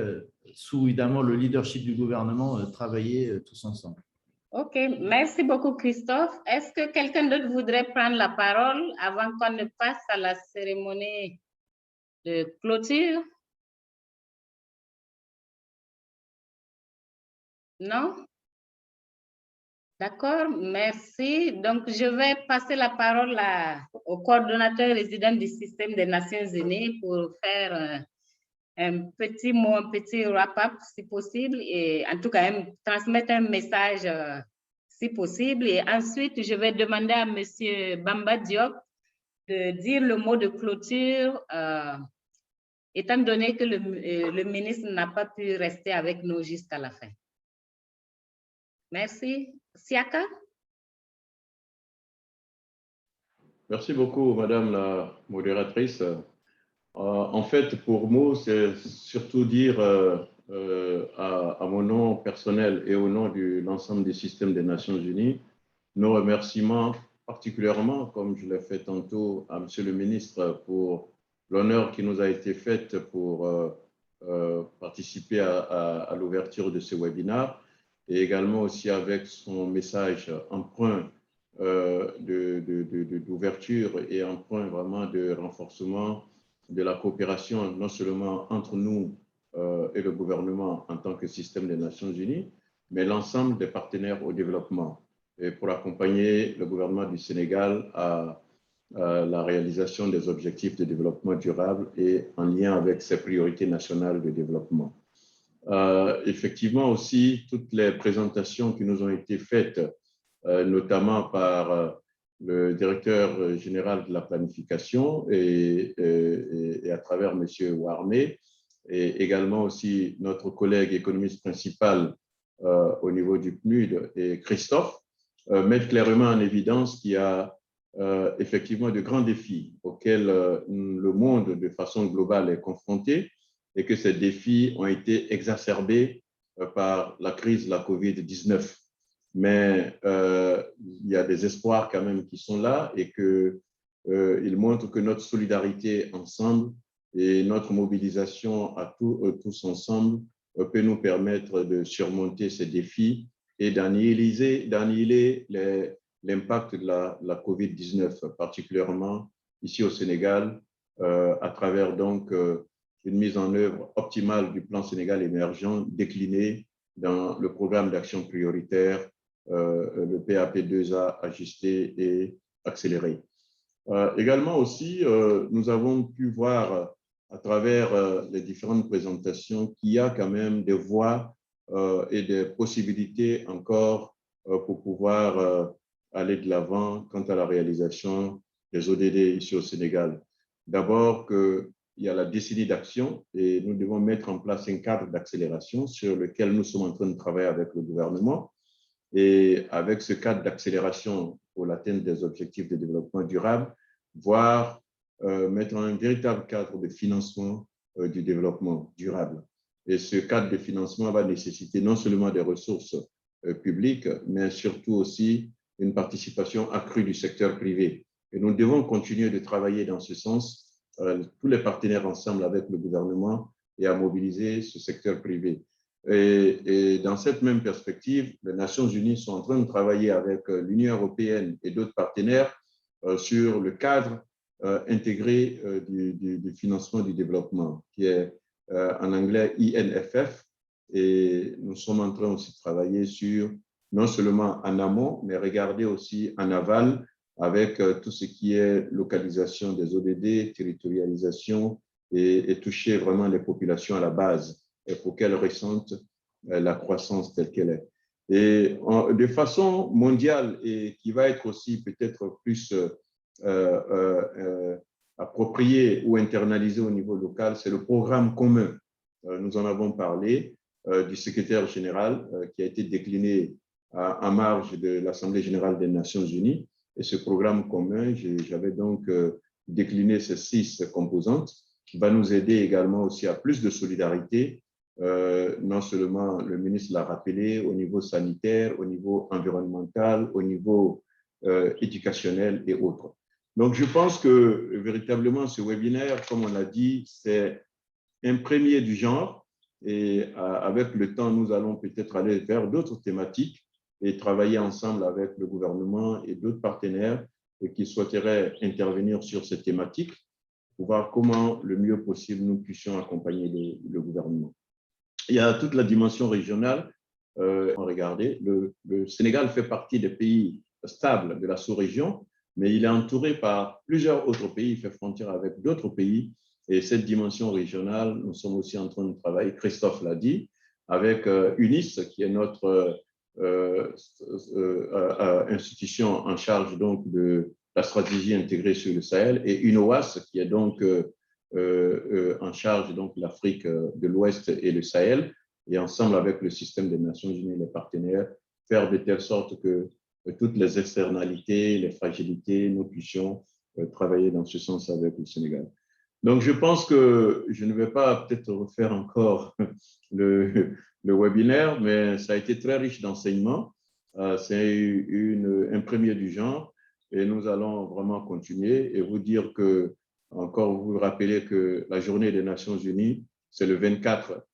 sous évidemment le leadership du gouvernement, travailler tous ensemble. OK, merci beaucoup Christophe. Est-ce que quelqu'un d'autre voudrait prendre la parole avant qu'on ne passe à la cérémonie de clôture? Non? D'accord, merci. Donc, je vais passer la parole au coordonnateur résident du système des Nations Unies pour faire un petit mot, un petit wrap-up si possible, et en tout cas transmettre un message si possible. Et ensuite, je vais demander à M. Bamba Diop de dire le mot de clôture, étant donné que le ministre n'a pas pu rester avec nous jusqu'à la fin. Merci. Siaka? Merci beaucoup, Madame la modératrice. En fait, pour moi, c'est surtout dire à mon nom personnel et au nom de l'ensemble des systèmes des Nations Unies, nos remerciements particulièrement, comme je l'ai fait tantôt, à Monsieur le ministre pour l'honneur qui nous a été fait pour participer à l'ouverture de ce webinaire et également aussi avec son message empreint d'ouverture et empreint vraiment de renforcement de la coopération, non seulement entre nous et le gouvernement en tant que système des Nations Unies, mais l'ensemble des partenaires au développement, et pour accompagner le gouvernement du Sénégal à la réalisation des objectifs de développement durable et en lien avec ses priorités nationales de développement. Effectivement aussi, toutes les présentations qui nous ont été faites, notamment par le directeur général de la planification et à travers M. Warmé, et également aussi notre collègue économiste principal au niveau du PNUD et Christophe, mettent clairement en évidence qu'il y a effectivement de grands défis auxquels le monde de façon globale est confronté et que ces défis ont été exacerbés par la crise de la COVID-19. Mais il y a des espoirs quand même qui sont là et qu'ils montrent que notre solidarité ensemble et notre mobilisation à tous ensemble peut nous permettre de surmonter ces défis et d'annihiler l'impact de la COVID-19, particulièrement ici au Sénégal, à travers donc une mise en œuvre optimale du plan Sénégal émergent décliné dans le programme d'action prioritaire, le PAP2A ajusté et accéléré. Également aussi, nous avons pu voir à travers les différentes présentations qu'il y a quand même des voies et des possibilités encore pour pouvoir aller de l'avant quant à la réalisation des ODD ici au Sénégal. D'abord qu'il y a la décennie d'action et nous devons mettre en place un cadre d'accélération sur lequel nous sommes en train de travailler avec le gouvernement. Et avec ce cadre d'accélération pour l'atteinte des objectifs de développement durable, voire mettre un véritable cadre de financement du développement durable. Et ce cadre de financement va nécessiter non seulement des ressources publiques, mais surtout aussi une participation accrue du secteur privé. Et nous devons continuer de travailler dans ce sens, tous les partenaires ensemble avec le gouvernement, et à mobiliser ce secteur privé. Et dans cette même perspective, les Nations Unies sont en train de travailler avec l'Union européenne et d'autres partenaires sur le cadre intégré du financement du développement, qui est en anglais INFF. Et nous sommes en train aussi de travailler sur, non seulement en amont, mais regarder aussi en aval avec tout ce qui est localisation des ODD, territorialisation et toucher vraiment les populations à la base pour qu'elles ressentent la croissance telle qu'elle est. Et de façon mondiale et qui va être aussi peut-être plus appropriée ou internalisée au niveau local, c'est le programme commun. Nous en avons parlé du secrétaire général qui a été décliné en marge de l'Assemblée générale des Nations Unies. Et ce programme commun, j'avais donc décliné ces 6 composantes, qui va nous aider également aussi à plus de solidarité. Non seulement le ministre l'a rappelé au niveau sanitaire, au niveau environnemental, au niveau éducationnel et autres. Donc, je pense que véritablement ce webinaire, comme on l'a dit, c'est un premier du genre. Et avec le temps, nous allons peut-être aller vers d'autres thématiques et travailler ensemble avec le gouvernement et d'autres partenaires qui souhaiteraient intervenir sur cette thématique pour voir comment le mieux possible nous puissions accompagner le gouvernement. Il y a toute la dimension régionale. Regardez, le Sénégal fait partie des pays stables de la sous-région, mais il est entouré par plusieurs autres pays, il fait frontière avec d'autres pays. Et cette dimension régionale, nous sommes aussi en train de travailler, Christophe l'a dit, avec UNIS, qui est notre institution en charge donc de la stratégie intégrée sur le Sahel, et UNOAS, qui est donc en charge donc de l'Afrique de l'Ouest et le Sahel, et ensemble avec le système des Nations Unies, les partenaires, faire de telle sorte que toutes les externalités, les fragilités, nous puissions travailler dans ce sens avec le Sénégal. Donc, je pense que je ne vais pas peut-être refaire encore le webinaire, mais ça a été très riche d'enseignements. C'est un premier du genre et nous allons vraiment continuer et vous dire que, encore vous rappelez que la journée des Nations Unies, c'est le 24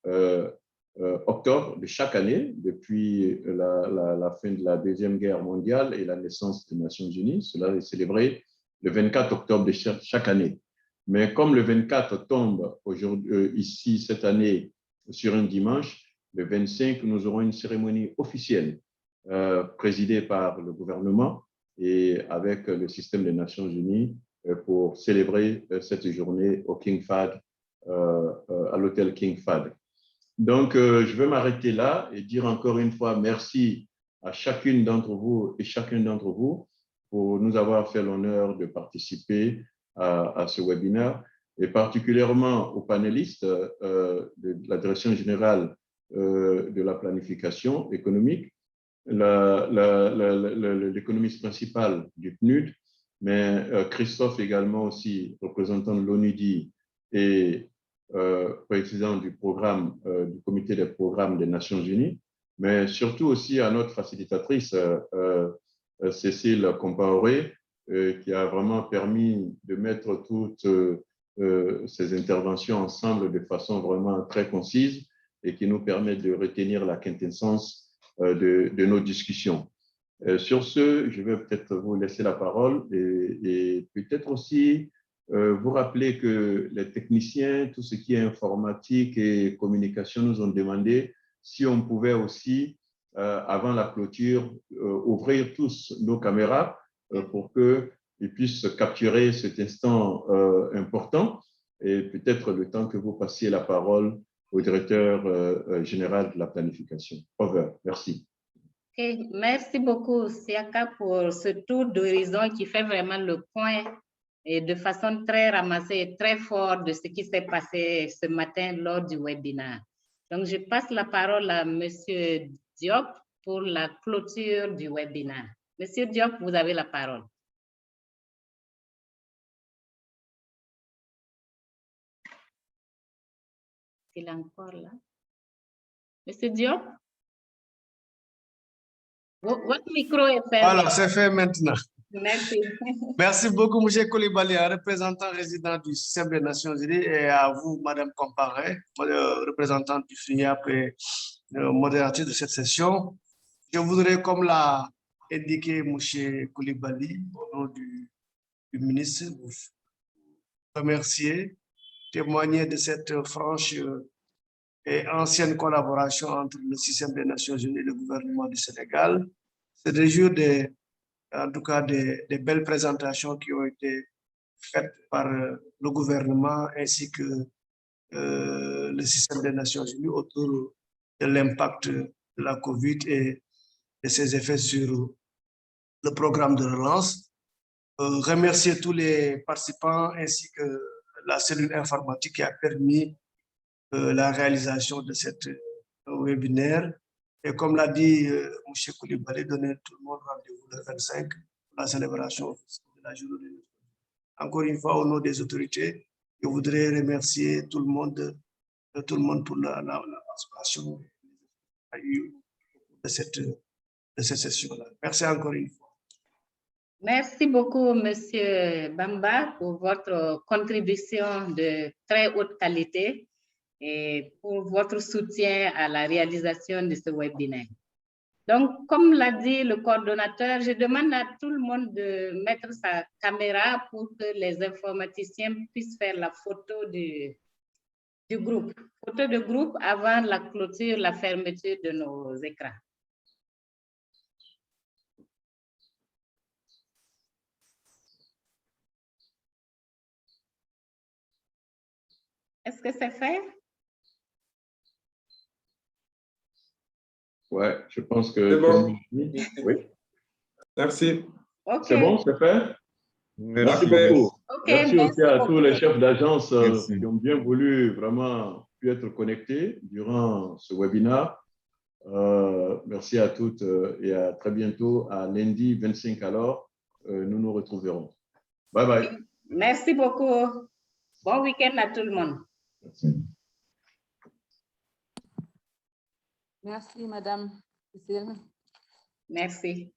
octobre de chaque année, depuis la fin de la Deuxième Guerre mondiale et la naissance des Nations Unies. Cela est célébré le 24 octobre de chaque année. Mais comme le 24 tombe ici, cette année, sur un dimanche, le 25, nous aurons une cérémonie officielle présidée par le gouvernement et avec le système des Nations Unies pour célébrer cette journée au King Fahd, à l'hôtel King Fahd. Donc, je vais m'arrêter là et dire encore une fois merci à chacune d'entre vous et chacun d'entre vous pour nous avoir fait l'honneur de participer à ce webinaire et particulièrement aux panélistes de la Direction générale de la planification économique, l'économiste principal du PNUD, mais Christophe également aussi, représentant de l'ONUDI et président du programme, du comité des programmes des Nations Unies, mais surtout aussi à notre facilitatrice, Cécile Compaoré, qui a vraiment permis de mettre toutes ces interventions ensemble de façon vraiment très concise et qui nous permet de retenir la quintessence de nos discussions. Sur ce, je vais peut-être vous laisser la parole et peut-être aussi vous rappeler que les techniciens, tout ce qui est informatique et communication, nous ont demandé si on pouvait aussi, avant la clôture, ouvrir tous nos caméras pour qu'ils puissent capturer cet instant important et peut-être le temps que vous passiez la parole au directeur général de la planification. Over. Merci. Okay. Merci beaucoup, Siaka, pour ce tour d'horizon qui fait vraiment le point et de façon très ramassée et très forte de ce qui s'est passé ce matin lors du webinaire. Donc, je passe la parole à M. Diop pour la clôture du webinaire. Monsieur Diop, vous avez la parole. Il est encore là? Monsieur Diop? Votre micro est fermé. Voilà, c'est fait maintenant. Merci. Merci beaucoup, M. Coulibaly, représentant résident du système des Nations Unies, et à vous, Mme Comparé, représentante du FINIAP et modératrice de cette session. Je voudrais, comme l'a indiqué M. Coulibaly, au nom du ministre, vous remercier, témoigner de cette franche et ancienne collaboration entre le système des Nations Unies et le gouvernement du Sénégal. Se réjouir en tout cas des belles présentations qui ont été faites par le gouvernement ainsi que le système des Nations Unies autour de l'impact de la COVID et de ses effets sur le programme de relance. Remercier tous les participants ainsi que la cellule informatique qui a permis la réalisation de cette webinaire. Et comme l'a dit M. Coulibaly, donner tout le monde rendez-vous le 25 pour la célébration de la journée. Encore une fois, au nom des autorités, je voudrais remercier tout le monde pour la participation de cette session-là. Merci encore une fois. Merci beaucoup, Monsieur Bamba, pour votre contribution de très haute qualité et pour votre soutien à la réalisation de ce webinaire. Donc, comme l'a dit le coordonnateur, je demande à tout le monde de mettre sa caméra pour que les informaticiens puissent faire la photo du groupe. Photo de groupe avant la clôture, la fermeture de nos écrans. Est-ce que c'est fait? Ouais, je pense que... C'est bon. Oui. Merci. Okay. C'est bon, c'est fait? Merci beaucoup. Okay, merci aussi à tous les chefs d'agence Merci. qui ont bien voulu vraiment pu être connectés durant ce webinaire. Merci à toutes et à très bientôt. À lundi 25 alors, nous nous retrouverons. Bye bye. Merci beaucoup. Bon week-end à tout le monde. Merci. Merci, Madame Cécile. Merci.